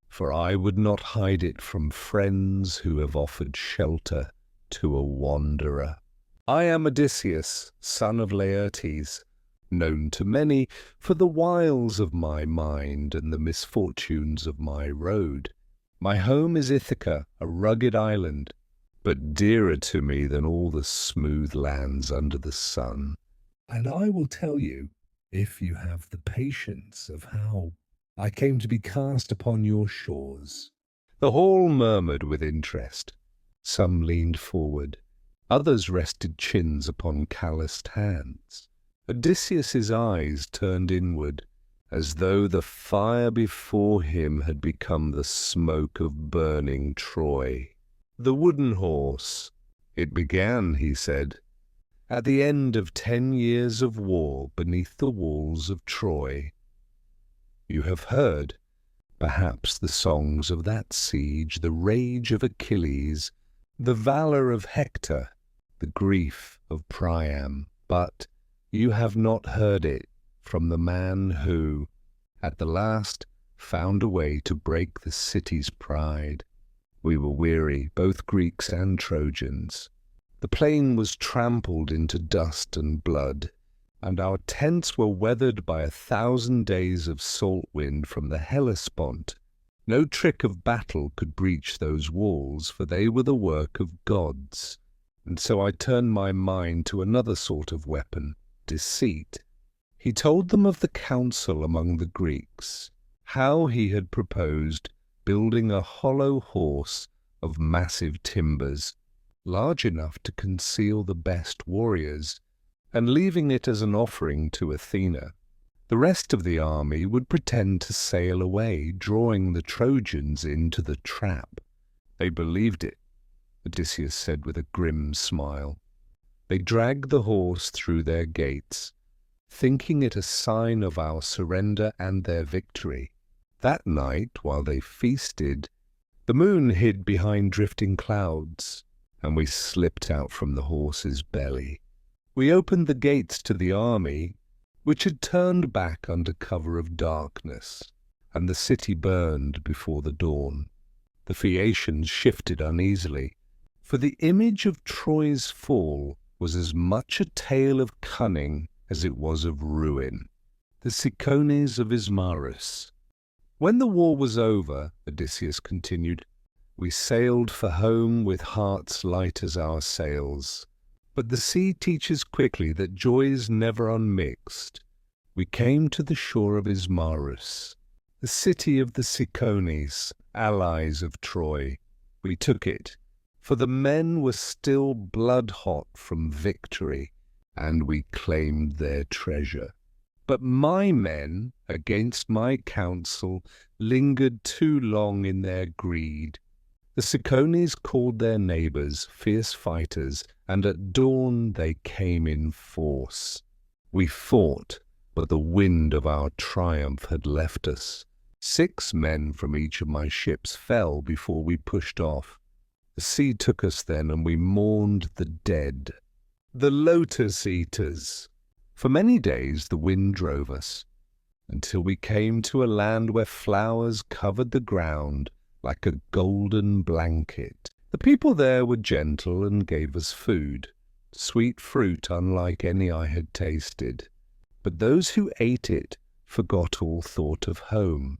for I would not hide it from friends who have offered shelter to a wanderer. I am Odysseus, son of Laertes, known to many for the wiles of my mind and the misfortunes of my road. My home is Ithaca, a rugged island, but dearer to me than all the smooth lands under the sun. And I will tell you, if you have the patience, of how I came to be cast upon your shores." The hall murmured with interest. Some leaned forward. Others rested chins upon calloused hands. Odysseus's eyes turned inward, as though the fire before him had become the smoke of burning Troy. The wooden horse. It began, he said, at the end of 10 years of war beneath the walls of Troy. You have heard, perhaps, the songs of that siege, the rage of Achilles, the valor of Hector, the grief of Priam, but you have not heard it from the man who, at the last, found a way to break the city's pride. We were weary, both Greeks and Trojans. The plain was trampled into dust and blood, and our tents were weathered by 1,000 days of salt wind from the Hellespont. No trick of battle could breach those walls, for they were the work of gods. And so I turned my mind to another sort of weapon, deceit. He told them of the council among the Greeks, how he had proposed building a hollow horse of massive timbers, large enough to conceal the best warriors, and leaving it as an offering to Athena. The rest of the army would pretend to sail away, drawing the Trojans into the trap. They believed it, Odysseus said with a grim smile. They dragged the horse through their gates, thinking it a sign of our surrender and their victory. That night, while they feasted, the moon hid behind drifting clouds, and we slipped out from the horse's belly. We opened the gates to the army, which had turned back under cover of darkness, and the city burned before the dawn. The Phaeacians shifted uneasily, for the image of Troy's fall was as much a tale of cunning as it was of ruin. The Cicones of Ismarus. When the war was over, Odysseus continued, we sailed for home with hearts light as our sails. But the sea teaches quickly that joy is never unmixed. We came to the shore of Ismarus, the city of the Cicones, allies of Troy. We took it, for the men were still blood-hot from victory, and we claimed their treasure. But my men, against my counsel, lingered too long in their greed. The Cicones called their neighbors fierce fighters, and at dawn they came in force. We fought, but the wind of our triumph had left us. 6 men from each of my ships fell before we pushed off. The sea took us then, and we mourned the dead, the lotus eaters. For many days the wind drove us, until we came to a land where flowers covered the ground like a golden blanket. The people there were gentle and gave us food, sweet fruit unlike any I had tasted. But those who ate it forgot all thought of home.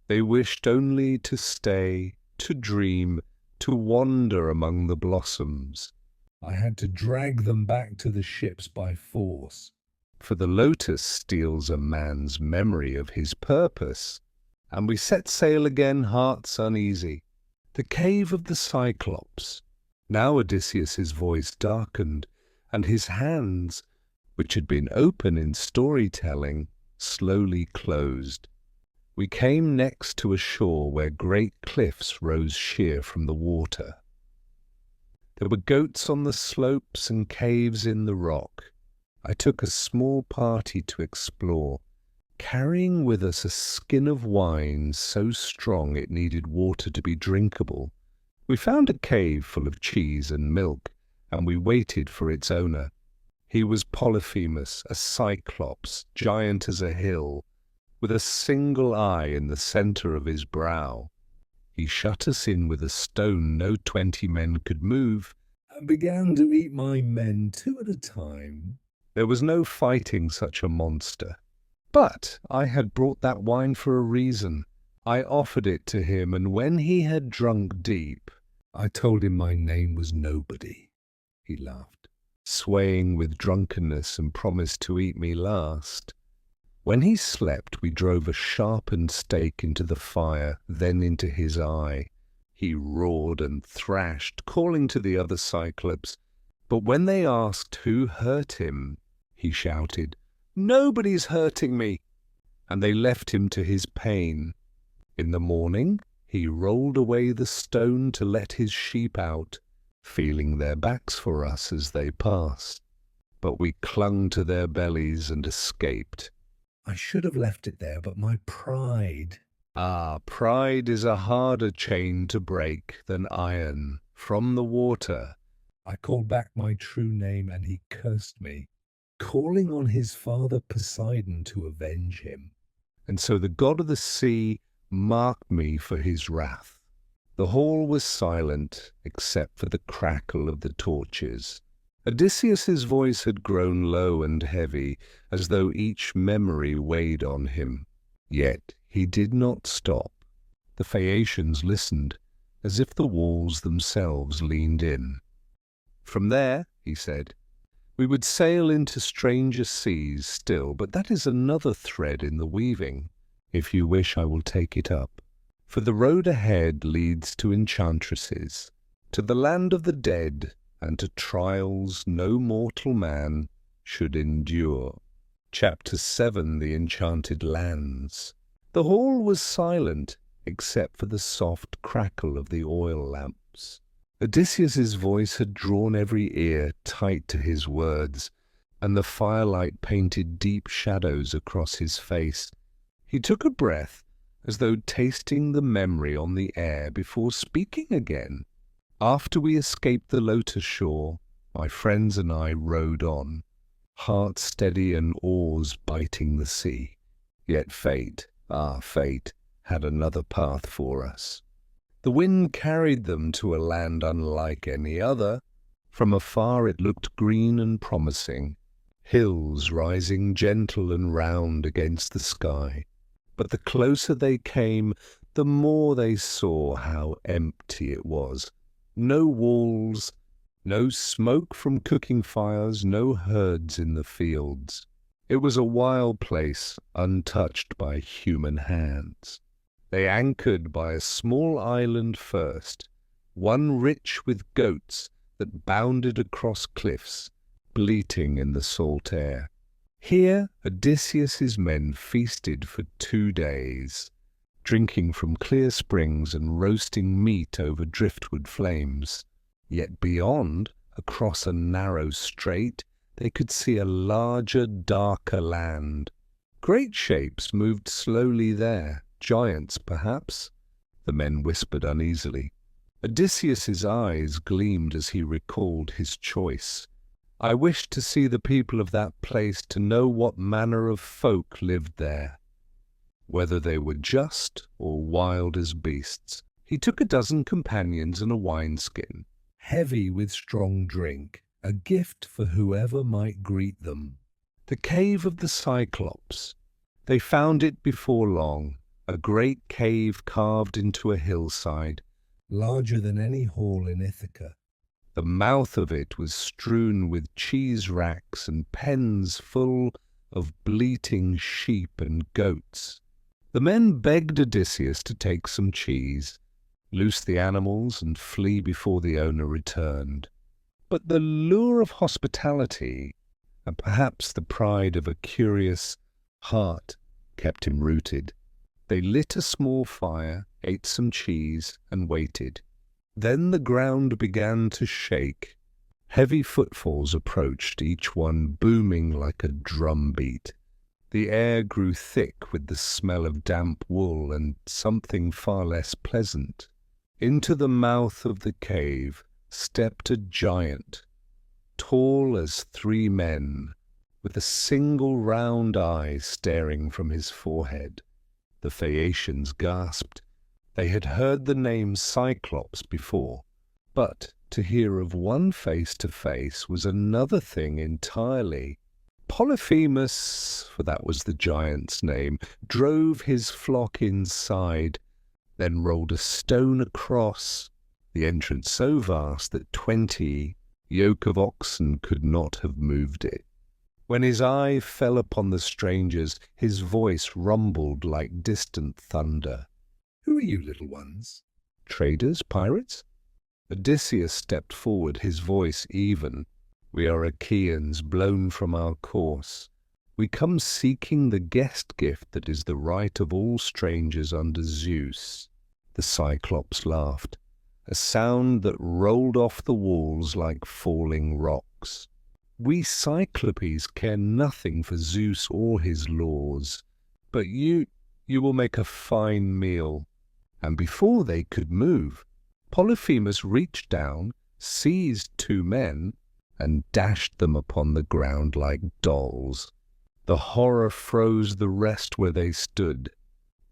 They wished only to stay, to dream, to wander among the blossoms. I had to drag them back to the ships by force. For the lotus steals a man's memory of his purpose, and we set sail again, hearts uneasy. The cave of the Cyclopes. Now Odysseus's voice darkened, and his hands, which had been open in storytelling, slowly closed. We came next to a shore where great cliffs rose sheer from the water. There were goats on the slopes and caves in the rock. I took a small party to explore, carrying with us a skin of wine so strong it needed water to be drinkable. We found a cave full of cheese and milk, and we waited for its owner. He was Polyphemus, a cyclops, giant as a hill, with a single eye in the center of his brow. He shut us in with a stone no 20 men could move, and began to eat my men 2 at a time. There was no fighting such a monster. But I had brought that wine for a reason. I offered it to him, and when he had drunk deep, I told him my name was Nobody. He laughed, swaying with drunkenness, and promised to eat me last. When he slept, we drove a sharpened stake into the fire, then into his eye. He roared and thrashed, calling to the other Cyclopes. But when they asked who hurt him, he shouted, "Nobody's hurting me!" And they left him to his pain. In the morning, he rolled away the stone to let his sheep out, feeling their backs for us as they passed. But we clung to their bellies and escaped. I should have left it there, but my pride. Ah, pride is a harder chain to break than iron. From the water, I called back my true name, and he cursed me, calling on his father Poseidon to avenge him. and so the god of the sea marked me for his wrath. The hall was silent, except for the crackle of the torches. Odysseus's voice had grown low and heavy, as though each memory weighed on him. Yet he did not stop. The Phaeacians listened, as if the walls themselves leaned in. "From there," he said, "we would sail into stranger seas still, but that is another thread in the weaving. If you wish, I will take it up. For the road ahead leads to enchantresses, to the land of the dead, and to trials no mortal man should endure." Chapter 7, The Enchanted Lands. The hall was silent, except for the soft crackle of the oil lamps. Odysseus's voice had drawn every ear tight to his words, and the firelight painted deep shadows across his face. He took a breath, as though tasting the memory on the air before speaking again. After we escaped the lotus shore, my friends and I rowed on, hearts steady and oars biting the sea. Yet fate, fate, had another path for us. The wind carried them to a land unlike any other. From afar it looked green and promising, hills rising gentle and round against the sky. But the closer they came, the more they saw how empty it was. No walls, no smoke from cooking fires, no herds in the fields. It was a wild place, untouched by human hands. They anchored by a small island first, one rich with goats that bounded across cliffs, bleating in the salt air. Here Odysseus's men feasted for 2 days, drinking from clear springs and roasting meat over driftwood flames. Yet beyond, across a narrow strait, they could see a larger, darker land. Great shapes moved slowly there, giants perhaps, the men whispered uneasily. Odysseus's eyes gleamed as he recalled his choice. I wished to see the people of that place, to know what manner of folk lived there, whether they were just or wild as beasts. He took a dozen companions and a wineskin, Heavy with strong drink, a gift for whoever might greet them. the cave of the Cyclopes. They found it before long, a great cave carved into a hillside. Larger than any hall in Ithaca. The mouth of it was strewn with cheese racks and pens full of bleating sheep and goats. The men begged Odysseus to take some cheese, loose the animals, and flee before the owner returned. But the lure of hospitality, and perhaps the pride of a curious heart, kept him rooted. They lit a small fire, ate some cheese, and waited. Then the ground began to shake. Heavy footfalls approached, each one booming like a drum beat. The air grew thick with the smell of damp wool and something far less pleasant. Into the mouth of the cave stepped a giant, tall as 3 men, with a single round eye staring from his forehead. The Phaeacians gasped. They had heard the name Cyclops before, but to hear of one face to face was another thing entirely. Polyphemus, for that was the giant's name, drove his flock inside, then rolled a stone across, the entrance so vast that 20 yoke of oxen could not have moved it. When his eye fell upon the strangers, his voice rumbled like distant thunder. Who are you, little ones? Traders, pirates? Odysseus stepped forward, his voice even. We are Achaeans, blown from our course. We come seeking the guest gift that is the right of all strangers under Zeus. The cyclops laughed, a sound that rolled off the walls like falling rocks. "We cyclopes care nothing for Zeus or his laws, but you will make a fine meal." And before they could move, Polyphemus reached down, seized two men, and dashed them upon the ground like dolls. The horror froze the rest where they stood.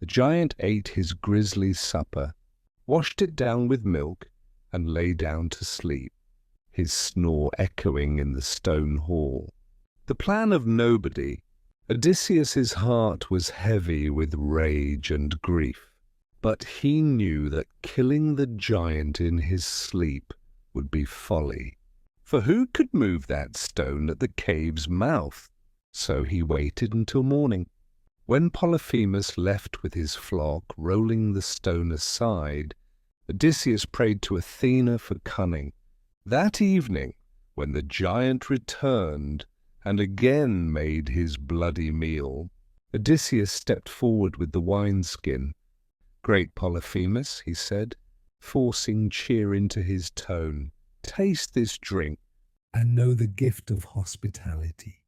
The giant ate his grisly supper, washed it down with milk, and lay down to sleep, his snore echoing in the stone hall. The plan of nobody. Odysseus's heart was heavy with rage and grief, but he knew that killing the giant in his sleep would be folly. For who could move that stone at the cave's mouth? So he waited until morning. When Polyphemus left with his flock, rolling the stone aside, Odysseus prayed to Athena for cunning. That evening, when the giant returned and again made his bloody meal, Odysseus stepped forward with the wineskin. "Great Polyphemus," he said, forcing cheer into his tone, "taste this drink, and know the gift of hospitality."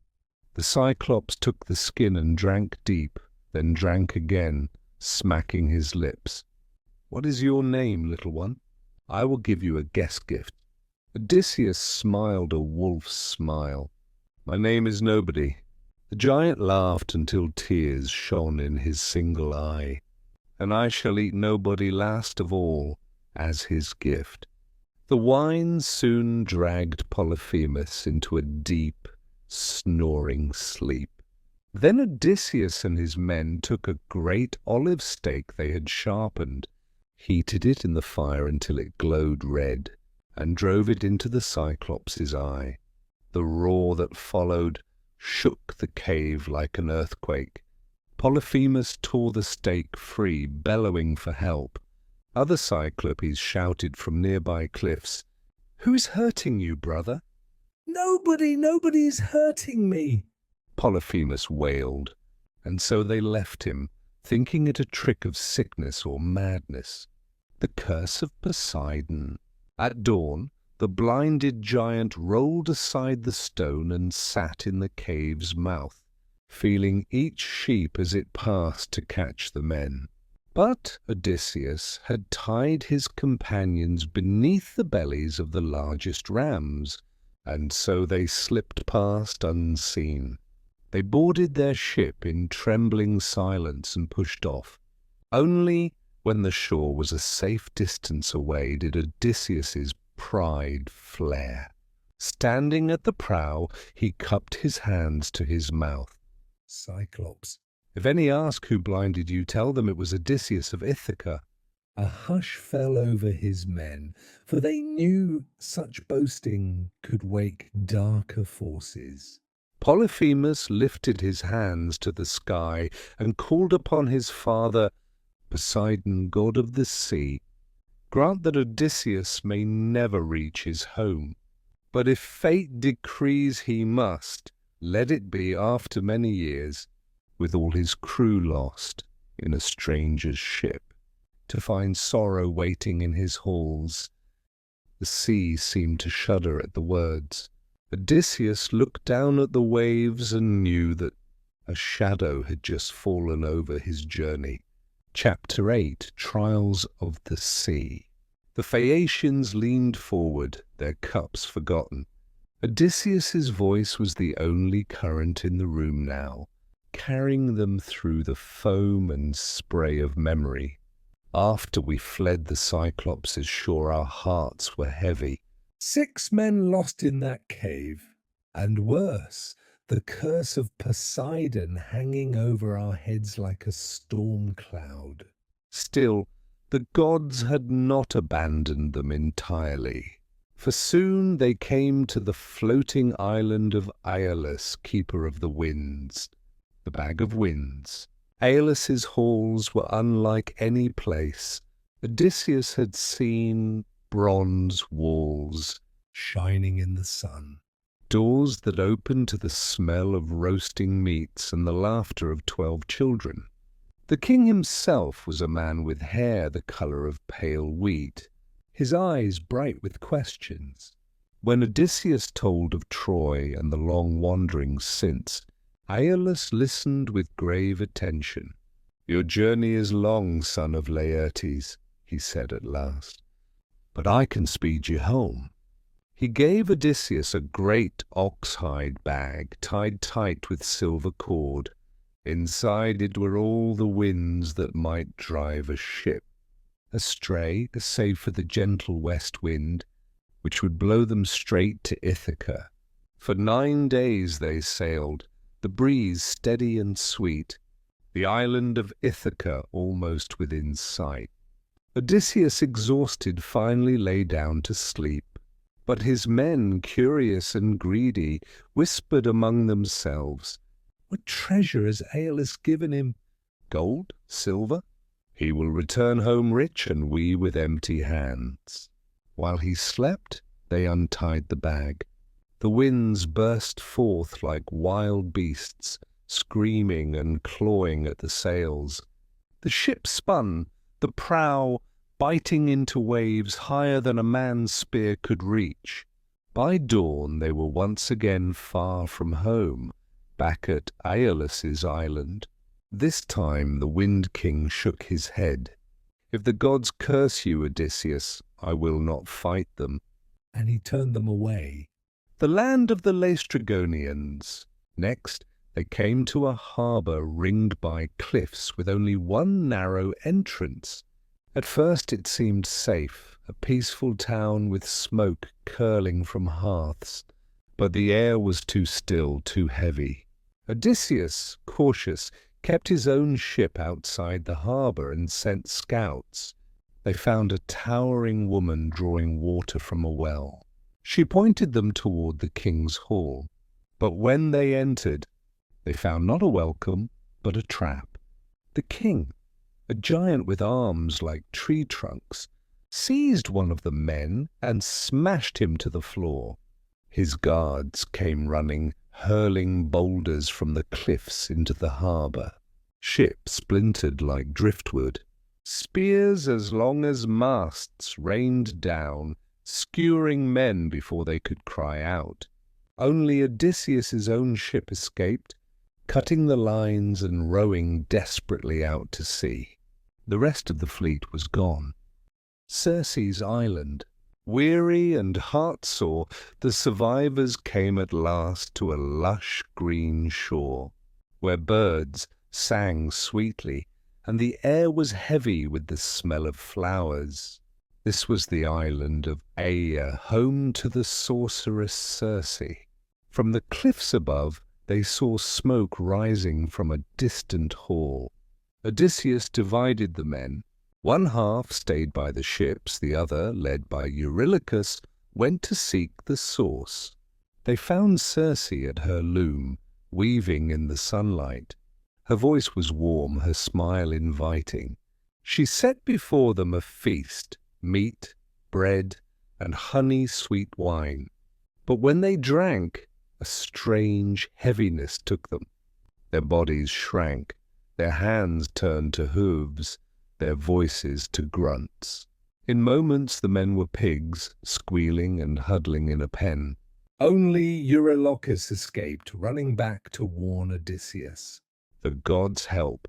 The Cyclops took the skin and drank deep, then drank again, smacking his lips. "What is your name, little one? I will give you a guest gift." Odysseus smiled a wolf's smile. "My name is Nobody." The giant laughed until tears shone in his single eye. "And I shall eat Nobody last of all, as his gift." The wine soon dragged Polyphemus into a deep, snoring sleep. Then Odysseus and his men took a great olive stake they had sharpened, heated it in the fire until it glowed red, and drove it into the Cyclops' eye. The roar that followed shook the cave like an earthquake. Polyphemus tore the stake free, bellowing for help. Other Cyclopes shouted from nearby cliffs, "Who's hurting you, brother?" Nobody's hurting me," Polyphemus wailed, and so they left him, thinking it a trick of sickness or madness. The curse of Poseidon. At dawn, the blinded giant rolled aside the stone and sat in the cave's mouth, feeling each sheep as it passed to catch the men. But Odysseus had tied his companions beneath the bellies of the largest rams, and so they slipped past unseen. They boarded their ship in trembling silence and pushed off. Only when the shore was a safe distance away did Odysseus's pride flare. Standing at the prow, he cupped his hands to his mouth. "Cyclops." "If any ask who blinded you, tell them it was Odysseus of Ithaca." A hush fell over his men, for they knew such boasting could wake darker forces. Polyphemus lifted his hands to the sky and called upon his father, Poseidon, god of the sea. "Grant that Odysseus may never reach his home. But if fate decrees he must, let it be after many years, with all his crew lost in a stranger's ship, to find sorrow waiting in his halls." The sea seemed to shudder at the words. Odysseus looked down at the waves and knew that a shadow had just fallen over his journey. Chapter 8, Trials of the Sea. The Phaeacians leaned forward, their cups forgotten. Odysseus's voice was the only current in the room now, carrying them through the foam and spray of memory. After we fled the Cyclops' shore, our hearts were heavy. 6 men lost in that cave, and worse, the curse of Poseidon hanging over our heads like a storm cloud. Still, the gods had not abandoned them entirely, for soon they came to the floating island of Aeolus, keeper of the winds, the bag of winds. Aeolus's halls were unlike any place. Odysseus had seen bronze walls shining in the sun, doors that opened to the smell of roasting meats and the laughter of 12 children. The king himself was a man with hair the colour of pale wheat, his eyes bright with questions. When Odysseus told of Troy and the long wanderings since, Aeolus listened with grave attention. "Your journey is long, son of Laertes," he said at last, "but I can speed you home." He gave Odysseus a great ox-hide bag tied tight with silver cord. Inside it were all the winds that might drive a ship astray, save for the gentle west wind, which would blow them straight to Ithaca. For 9 days they sailed, the breeze steady and sweet, the island of Ithaca almost within sight. Odysseus, exhausted, finally lay down to sleep, but his men, curious and greedy, whispered among themselves, "What treasure has Aeolus given him? Gold? Silver? He will return home rich, and we with empty hands." While he slept, they untied the bag. The winds burst forth like wild beasts, screaming and clawing at the sails. The ship spun, the prow biting into waves higher than a man's spear could reach. By dawn they were once again far from home, back at Aeolus's island. This time the Wind King shook his head. "If the gods curse you, Odysseus, I will not fight them." And he turned them away. The land of the Laestrygonians. Next, they came to a harbour ringed by cliffs with only one narrow entrance. At first it seemed safe, a peaceful town with smoke curling from hearths, but the air was too still, too heavy. Odysseus, cautious, kept his own ship outside the harbour and sent scouts. They found a towering woman drawing water from a well. She pointed them toward the king's hall, but when they entered, they found not a welcome, but a trap. The king, a giant with arms like tree trunks, seized one of the men and smashed him to the floor. His guards came running, hurling boulders from the cliffs into the harbour. Ship splintered like driftwood. Spears as long as masts rained down, skewering men before they could cry out. Only Odysseus's own ship escaped, cutting the lines and rowing desperately out to sea. The rest of the fleet was gone. Circe's island. Weary and heartsore, the survivors came at last to a lush green shore, where birds sang sweetly, and the air was heavy with the smell of flowers. This was the island of Aea, home to the sorceress Circe. From the cliffs above, they saw smoke rising from a distant hall. Odysseus divided the men. One half stayed by the ships, the other, led by Eurylochus, went to seek the source. They found Circe at her loom, weaving in the sunlight. Her voice was warm, her smile inviting. She set before them a feast, meat, bread, and honey-sweet wine. But when they drank, a strange heaviness took them. Their bodies shrank, their hands turned to hooves, their voices to grunts. In moments the men were pigs, squealing and huddling in a pen. Only Eurylochus escaped, running back to warn Odysseus. The gods' help.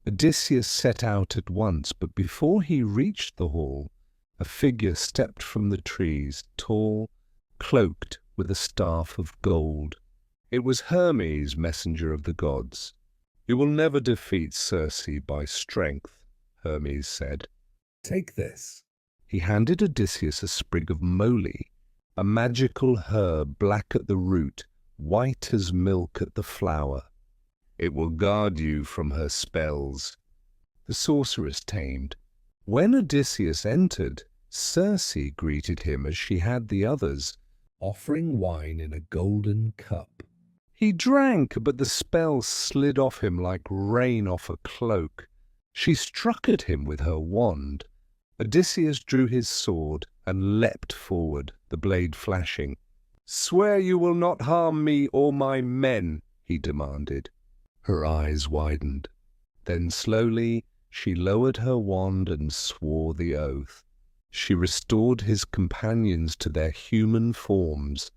Odysseus set out at once, but before he reached the hall, a figure stepped from the trees, tall, cloaked with a staff of gold. It was Hermes, messenger of the gods. "You will never defeat Circe by strength," Hermes said. "Take this." He handed Odysseus a sprig of moly, a magical herb black at the root, white as milk at the flower. "It will guard you from her spells." The sorceress tamed. When Odysseus entered, Circe greeted him as she had the others, offering wine in a golden cup. He drank, but the spell slid off him like rain off a cloak. She struck at him with her wand. Odysseus drew his sword and leapt forward, the blade flashing. "Swear you will not harm me or my men," he demanded. Her eyes widened. Then slowly she lowered her wand and swore the oath. She restored his companions to their human forms,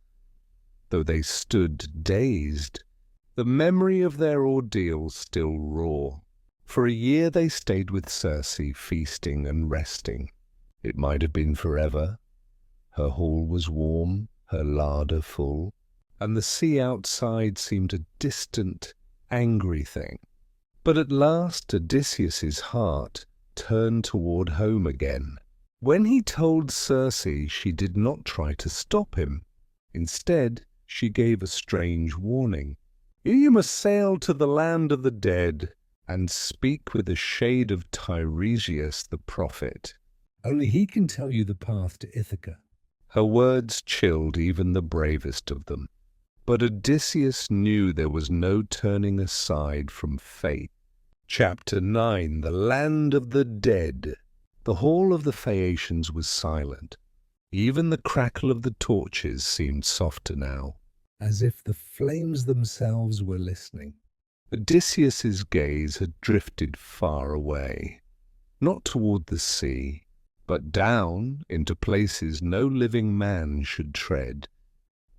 though they stood dazed, the memory of their ordeal still raw. For a year they stayed with Circe, feasting and resting. It might have been forever. Her hall was warm, her larder full, and the sea outside seemed a distant, angry thing. But at last Odysseus's heart turned toward home again. When he told Circe, she did not try to stop him. Instead, she gave a strange warning. You must sail to the land of the dead and speak with the shade of Tiresias the prophet. Only he can tell you the path to Ithaca. Her words chilled even the bravest of them. But Odysseus knew there was no turning aside from fate. Chapter 9. The Land of the Dead. The hall of the Phaeacians was silent. Even the crackle of the torches seemed softer now, as if the flames themselves were listening. Odysseus's gaze had drifted far away, not toward the sea, but down into places no living man should tread.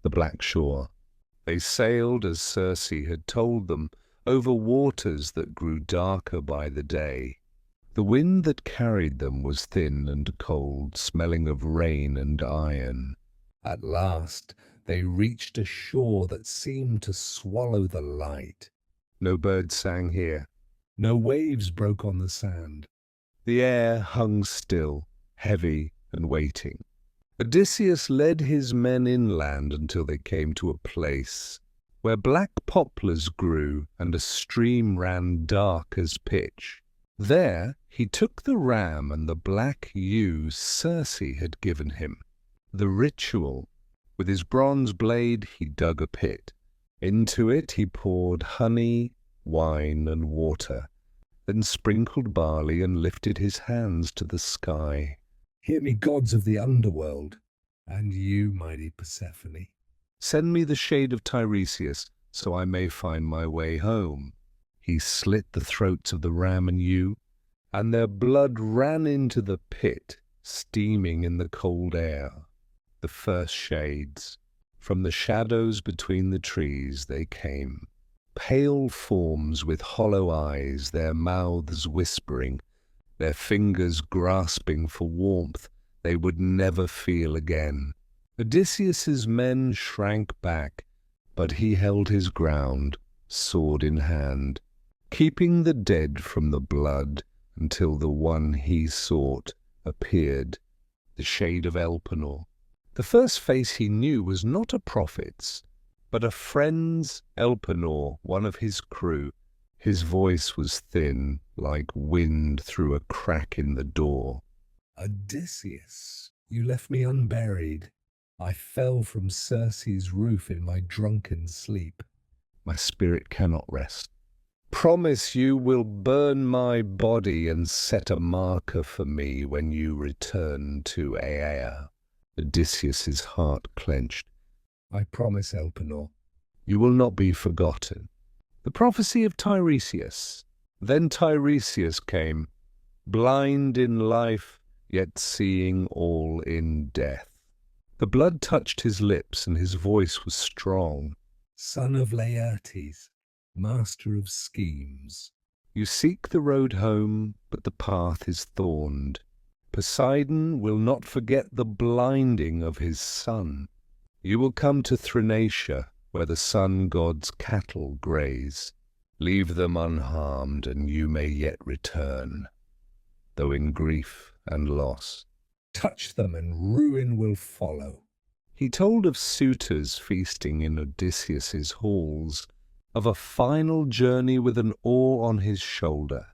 The black shore. They sailed as Circe had told them, over waters that grew darker by the day. The wind that carried them was thin and cold, smelling of rain and iron. At last they reached a shore that seemed to swallow the light. No birds sang here. No waves broke on the sand. The air hung still, heavy and waiting. Odysseus led his men inland until they came to a place where black poplars grew and a stream ran dark as pitch. There he took the ram and the black ewe Circe had given him. The ritual. With his bronze blade he dug a pit. Into it he poured honey, wine, and water, then sprinkled barley and lifted his hands to the sky. Hear me, gods of the underworld, and you, mighty Persephone. Send me the shade of Tiresias, so I may find my way home. He slit the throats of the ram and ewe, and their blood ran into the pit, steaming in the cold air. The first shades. From the shadows between the trees they came. Pale forms with hollow eyes, their mouths whispering, their fingers grasping for warmth they would never feel again. Odysseus's men shrank back, but he held his ground, sword in hand, keeping the dead from the blood until the one he sought appeared, the shade of Elpenor. The first face he knew was not a prophet's, but a friend's. Elpenor, one of his crew. His voice was thin, like wind through a crack in the door. Odysseus, you left me unburied. I fell from Circe's roof in my drunken sleep. My spirit cannot rest. Promise you will burn my body and set a marker for me when you return to Aea. Odysseus's heart clenched. I promise, Elpenor. You will not be forgotten. The prophecy of Tiresias. Then Tiresias came, blind in life, yet seeing all in death. The blood touched his lips and his voice was strong. Son of Laertes, master of schemes. You seek the road home, but the path is thorned. Poseidon will not forget the blinding of his son. You will come to Thrinacia, where the sun god's cattle graze. Leave them unharmed, and you may yet return, though in grief and loss. Touch them, and ruin will follow. He told of suitors feasting in Odysseus's halls, of a final journey with an oar on his shoulder,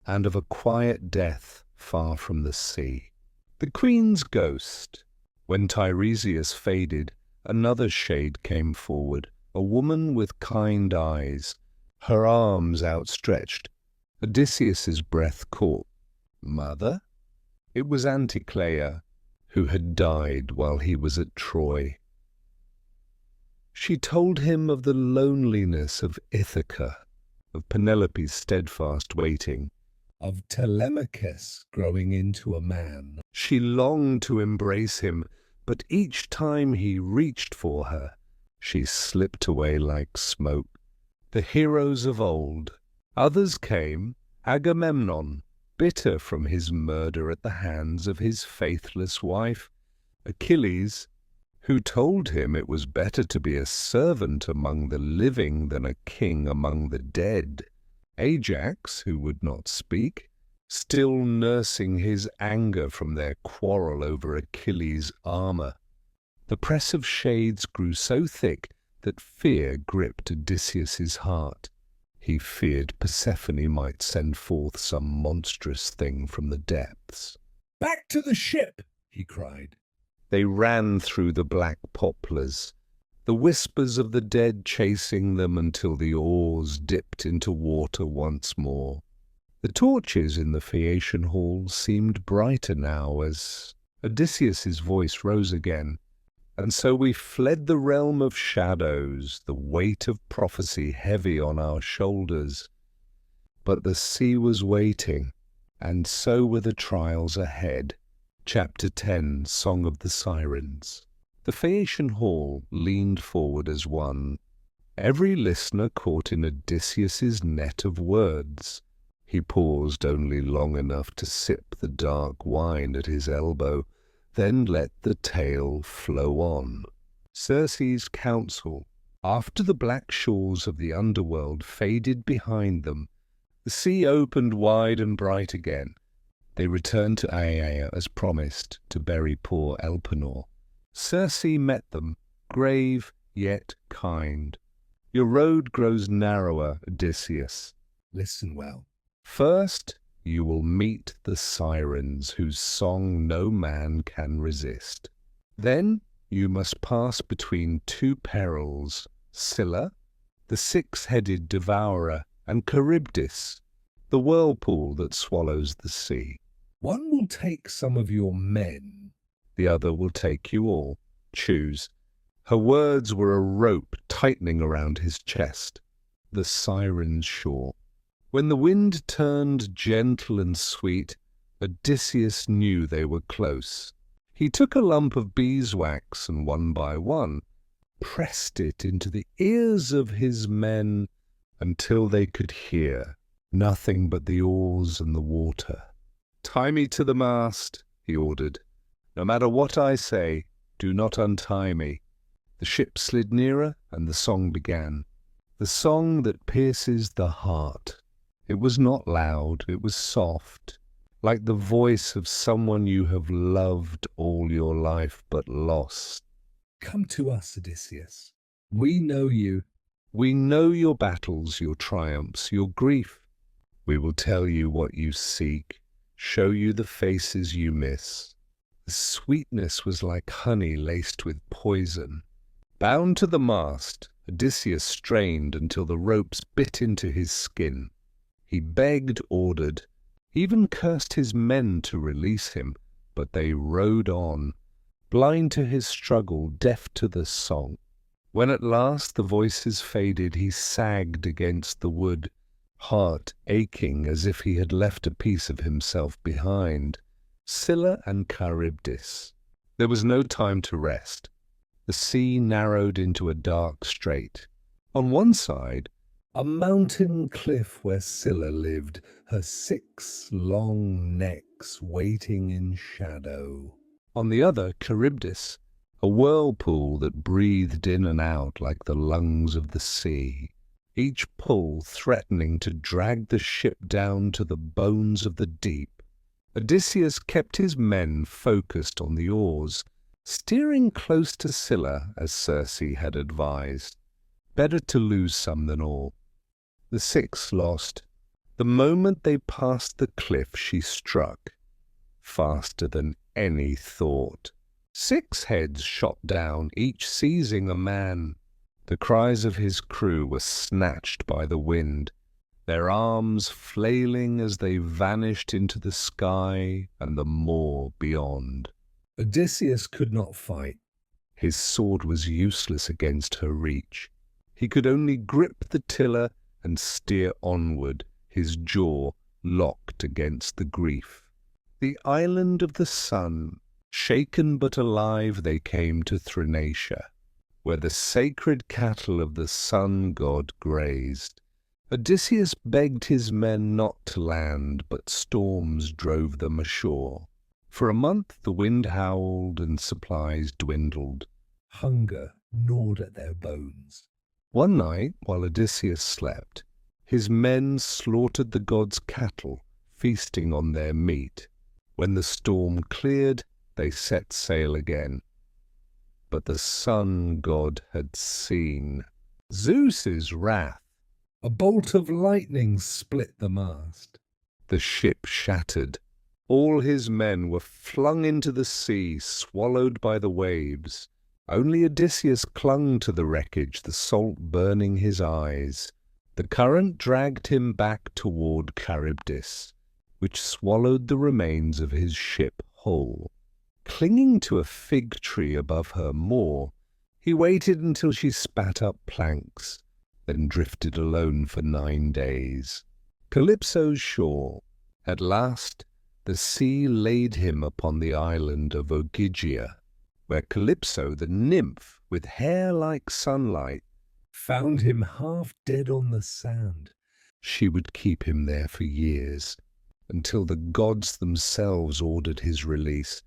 and of a quiet death far from the sea. The queen's ghost. When Tiresias faded, another shade came forward, a woman with kind eyes, her arms outstretched. Odysseus's breath caught. Mother? It was Anticlea, who had died while he was at Troy. She told him of the loneliness of Ithaca, of Penelope's steadfast waiting, of Telemachus growing into a man. She longed to embrace him, but each time he reached for her, she slipped away like smoke. The heroes of old. Others came, Agamemnon, bitter from his murder at the hands of his faithless wife, Achilles, who told him it was better to be a servant among the living than a king among the dead, Ajax, who would not speak, still nursing his anger from their quarrel over Achilles' armor. The press of shades grew so thick that fear gripped Odysseus's heart. He feared Persephone might send forth some monstrous thing from the depths. "Back to the ship!" he cried. They ran through the black poplars, the whispers of the dead chasing them until the oars dipped into water once more. The torches in the Phaeacian hall seemed brighter now as Odysseus's voice rose again. And so we fled the realm of shadows, the weight of prophecy heavy on our shoulders. But the sea was waiting, and so were the trials ahead. Chapter 10, Song of the Sirens. The Phaeacian hall leaned forward as one, every listener caught in Odysseus's net of words. He paused only long enough to sip the dark wine at his elbow, then let the tale flow on. Circe's counsel. After the black shores of the underworld faded behind them, the sea opened wide and bright again. They returned to Aiaia as promised to bury poor Elpenor. Circe met them, grave yet kind. Your road grows narrower, Odysseus. Listen well. First, you will meet the sirens whose song no man can resist. Then you must pass between two perils, Scylla, the six-headed devourer, and Charybdis, the whirlpool that swallows the sea. One will take some of your men. The other will take you all. Choose. Her words were a rope tightening around his chest. The sirens shore. When the wind turned gentle and sweet, Odysseus knew they were close. He took a lump of beeswax and one by one pressed it into the ears of his men until they could hear nothing but the oars and the water. "Tie me to the mast," he ordered. "No matter what I say, do not untie me." The ship slid nearer and the song began. The song that pierces the heart. It was not loud, it was soft, like the voice of someone you have loved all your life but lost. Come to us, Odysseus. We know you. We know your battles, your triumphs, your grief. We will tell you what you seek, show you the faces you miss. The sweetness was like honey laced with poison. Bound to the mast, Odysseus strained until the ropes bit into his skin. He begged, ordered, even cursed his men to release him, but they rowed on, blind to his struggle, deaf to the song. When at last the voices faded, he sagged against the wood, heart aching as if he had left a piece of himself behind. Scylla and Charybdis. There was no time to rest. The sea narrowed into a dark strait. On one side, a mountain cliff where Scylla lived, her 6 long necks waiting in shadow. On the other, Charybdis, a whirlpool that breathed in and out like the lungs of the sea, each pull threatening to drag the ship down to the bones of the deep. Odysseus kept his men focused on the oars, steering close to Scylla as Circe had advised. Better to lose some than all. The 6 lost. The moment they passed the cliff, she struck, faster than any thought. 6 heads shot down, each seizing a man. The cries of his crew were snatched by the wind, their arms flailing as they vanished into the sky and the moor beyond. Odysseus could not fight. His sword was useless against her reach. He could only grip the tiller and steer onward, his jaw locked against the grief. The island of the sun, shaken but alive, they came to Thrinacia, where the sacred cattle of the sun god grazed. Odysseus begged his men not to land, but storms drove them ashore. For a month the wind howled and supplies dwindled. Hunger gnawed at their bones. One night, while Odysseus slept, his men slaughtered the god's cattle, feasting on their meat. When the storm cleared, they set sail again. But the sun god had seen Zeus's wrath. A bolt of lightning split the mast. The ship shattered. All his men were flung into the sea, swallowed by the waves. Only Odysseus clung to the wreckage, the salt burning his eyes. The current dragged him back toward Charybdis, which swallowed the remains of his ship whole. Clinging to a fig tree above her moor, he waited until she spat up planks, then drifted alone for 9 days. Calypso's shore. At last, the sea laid him upon the island of Ogygia, where Calypso, the nymph with hair like sunlight, found him half dead on the sand. She would keep him there for years, until the gods themselves ordered his release.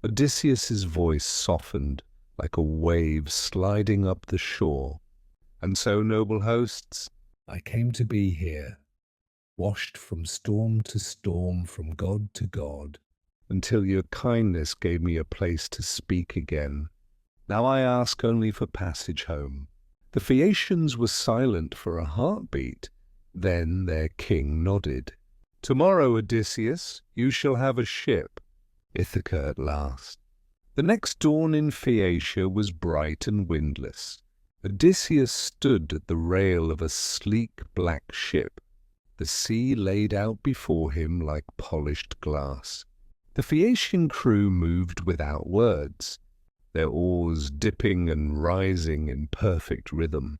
Odysseus's voice softened like a wave sliding up the shore. And so, noble hosts, I came to be here, washed from storm to storm, from god to god, until your kindness gave me a place to speak again. Now I ask only for passage home. The Phaeacians were silent for a heartbeat. Then their king nodded. Tomorrow, Odysseus, you shall have a ship. Ithaca at last. The next dawn in Phaeacia was bright and windless. Odysseus stood at the rail of a sleek black ship. The sea laid out before him like polished glass. The Phaeacian crew moved without words, their oars dipping and rising in perfect rhythm.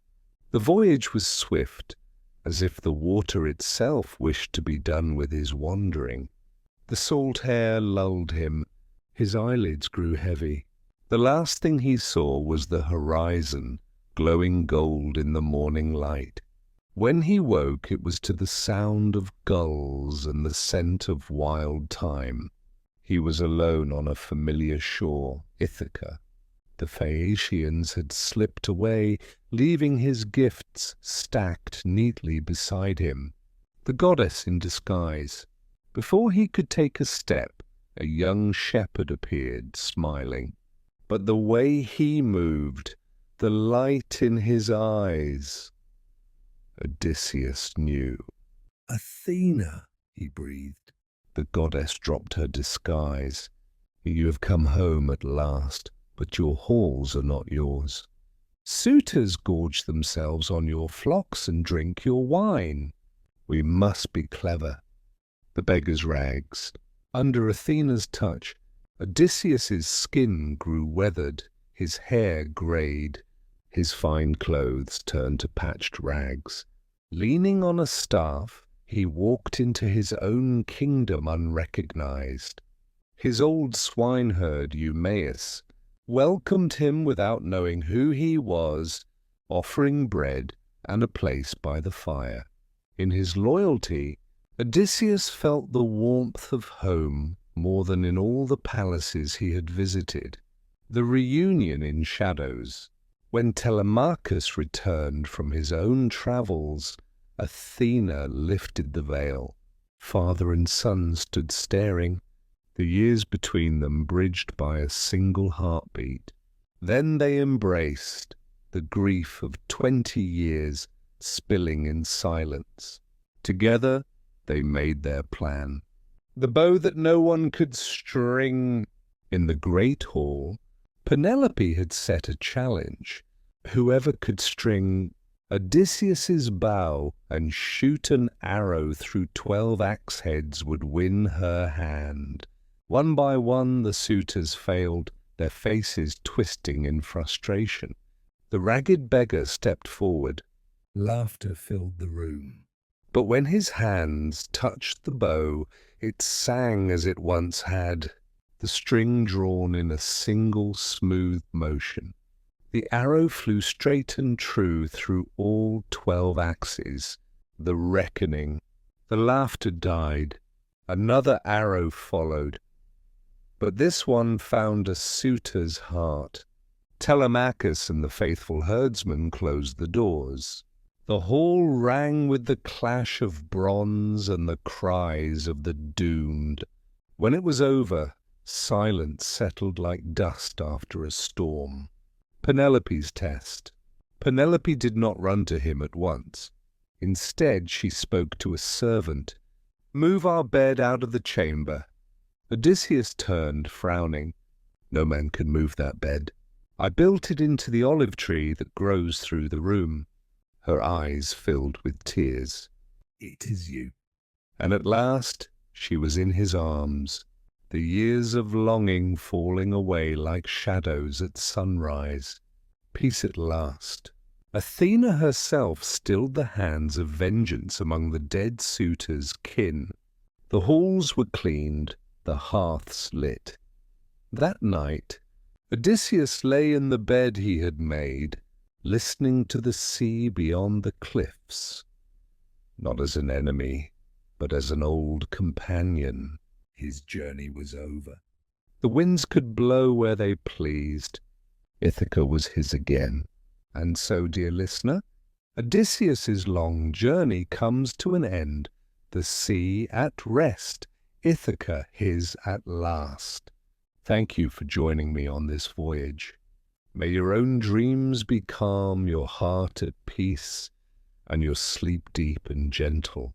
The voyage was swift, as if the water itself wished to be done with his wandering. The salt air lulled him. His eyelids grew heavy. The last thing he saw was the horizon, glowing gold in the morning light. When he woke, it was to the sound of gulls and the scent of wild thyme. He was alone on a familiar shore, Ithaca. The Phaeacians had slipped away, leaving his gifts stacked neatly beside him. The goddess in disguise. Before he could take a step, a young shepherd appeared, smiling. But the way he moved, the light in his eyes, Odysseus knew. Athena, he breathed. The goddess dropped her disguise. You have come home at last, but your halls are not yours. Suitors gorge themselves on your flocks and drink your wine. We must be clever. The beggar's rags. Under Athena's touch, Odysseus's skin grew weathered, his hair greyed, his fine clothes turned to patched rags. Leaning on a staff, he walked into his own kingdom unrecognized. His old swineherd, Eumaeus, welcomed him without knowing who he was, offering bread and a place by the fire. In his loyalty, Odysseus felt the warmth of home more than in all the palaces he had visited. The reunion in shadows. When Telemachus returned from his own travels, Athena lifted the veil. Father and son stood staring, the years between them bridged by a single heartbeat. Then they embraced, the grief of 20 years spilling in silence. Together they made their plan. The bow that no one could string. In the great hall, Penelope had set a challenge. Whoever could string Odysseus's bow and shoot an arrow through 12 axe heads would win her hand. One by one the suitors failed, their faces twisting in frustration. The ragged beggar stepped forward. Laughter filled the room. But when his hands touched the bow, it sang as it once had, the string drawn in a single smooth motion. The arrow flew straight and true through all 12 axes. The reckoning. The laughter died. Another arrow followed. But this one found a suitor's heart. Telemachus and the faithful herdsman closed the doors. The hall rang with the clash of bronze and the cries of the doomed. When it was over, silence settled like dust after a storm. Penelope's test. Penelope did not run to him at once. Instead, she spoke to a servant. "Move our bed out of the chamber." Odysseus turned, frowning. "No man can move that bed. I built it into the olive tree that grows through the room." Her eyes filled with tears. "It is you." And at last she was in his arms, the years of longing falling away like shadows at sunrise. Peace at last. Athena herself stilled the hands of vengeance among the dead suitors' kin. The halls were cleaned, the hearths lit. That night, Odysseus lay in the bed he had made, listening to the sea beyond the cliffs, not as an enemy, but as an old companion. His journey was over. The winds could blow where they pleased. Ithaca was his again. And so, dear listener, Odysseus's long journey comes to an end, the sea at rest, Ithaca his at last. Thank you for joining me on this voyage. May your own dreams be calm, your heart at peace, and your sleep deep and gentle.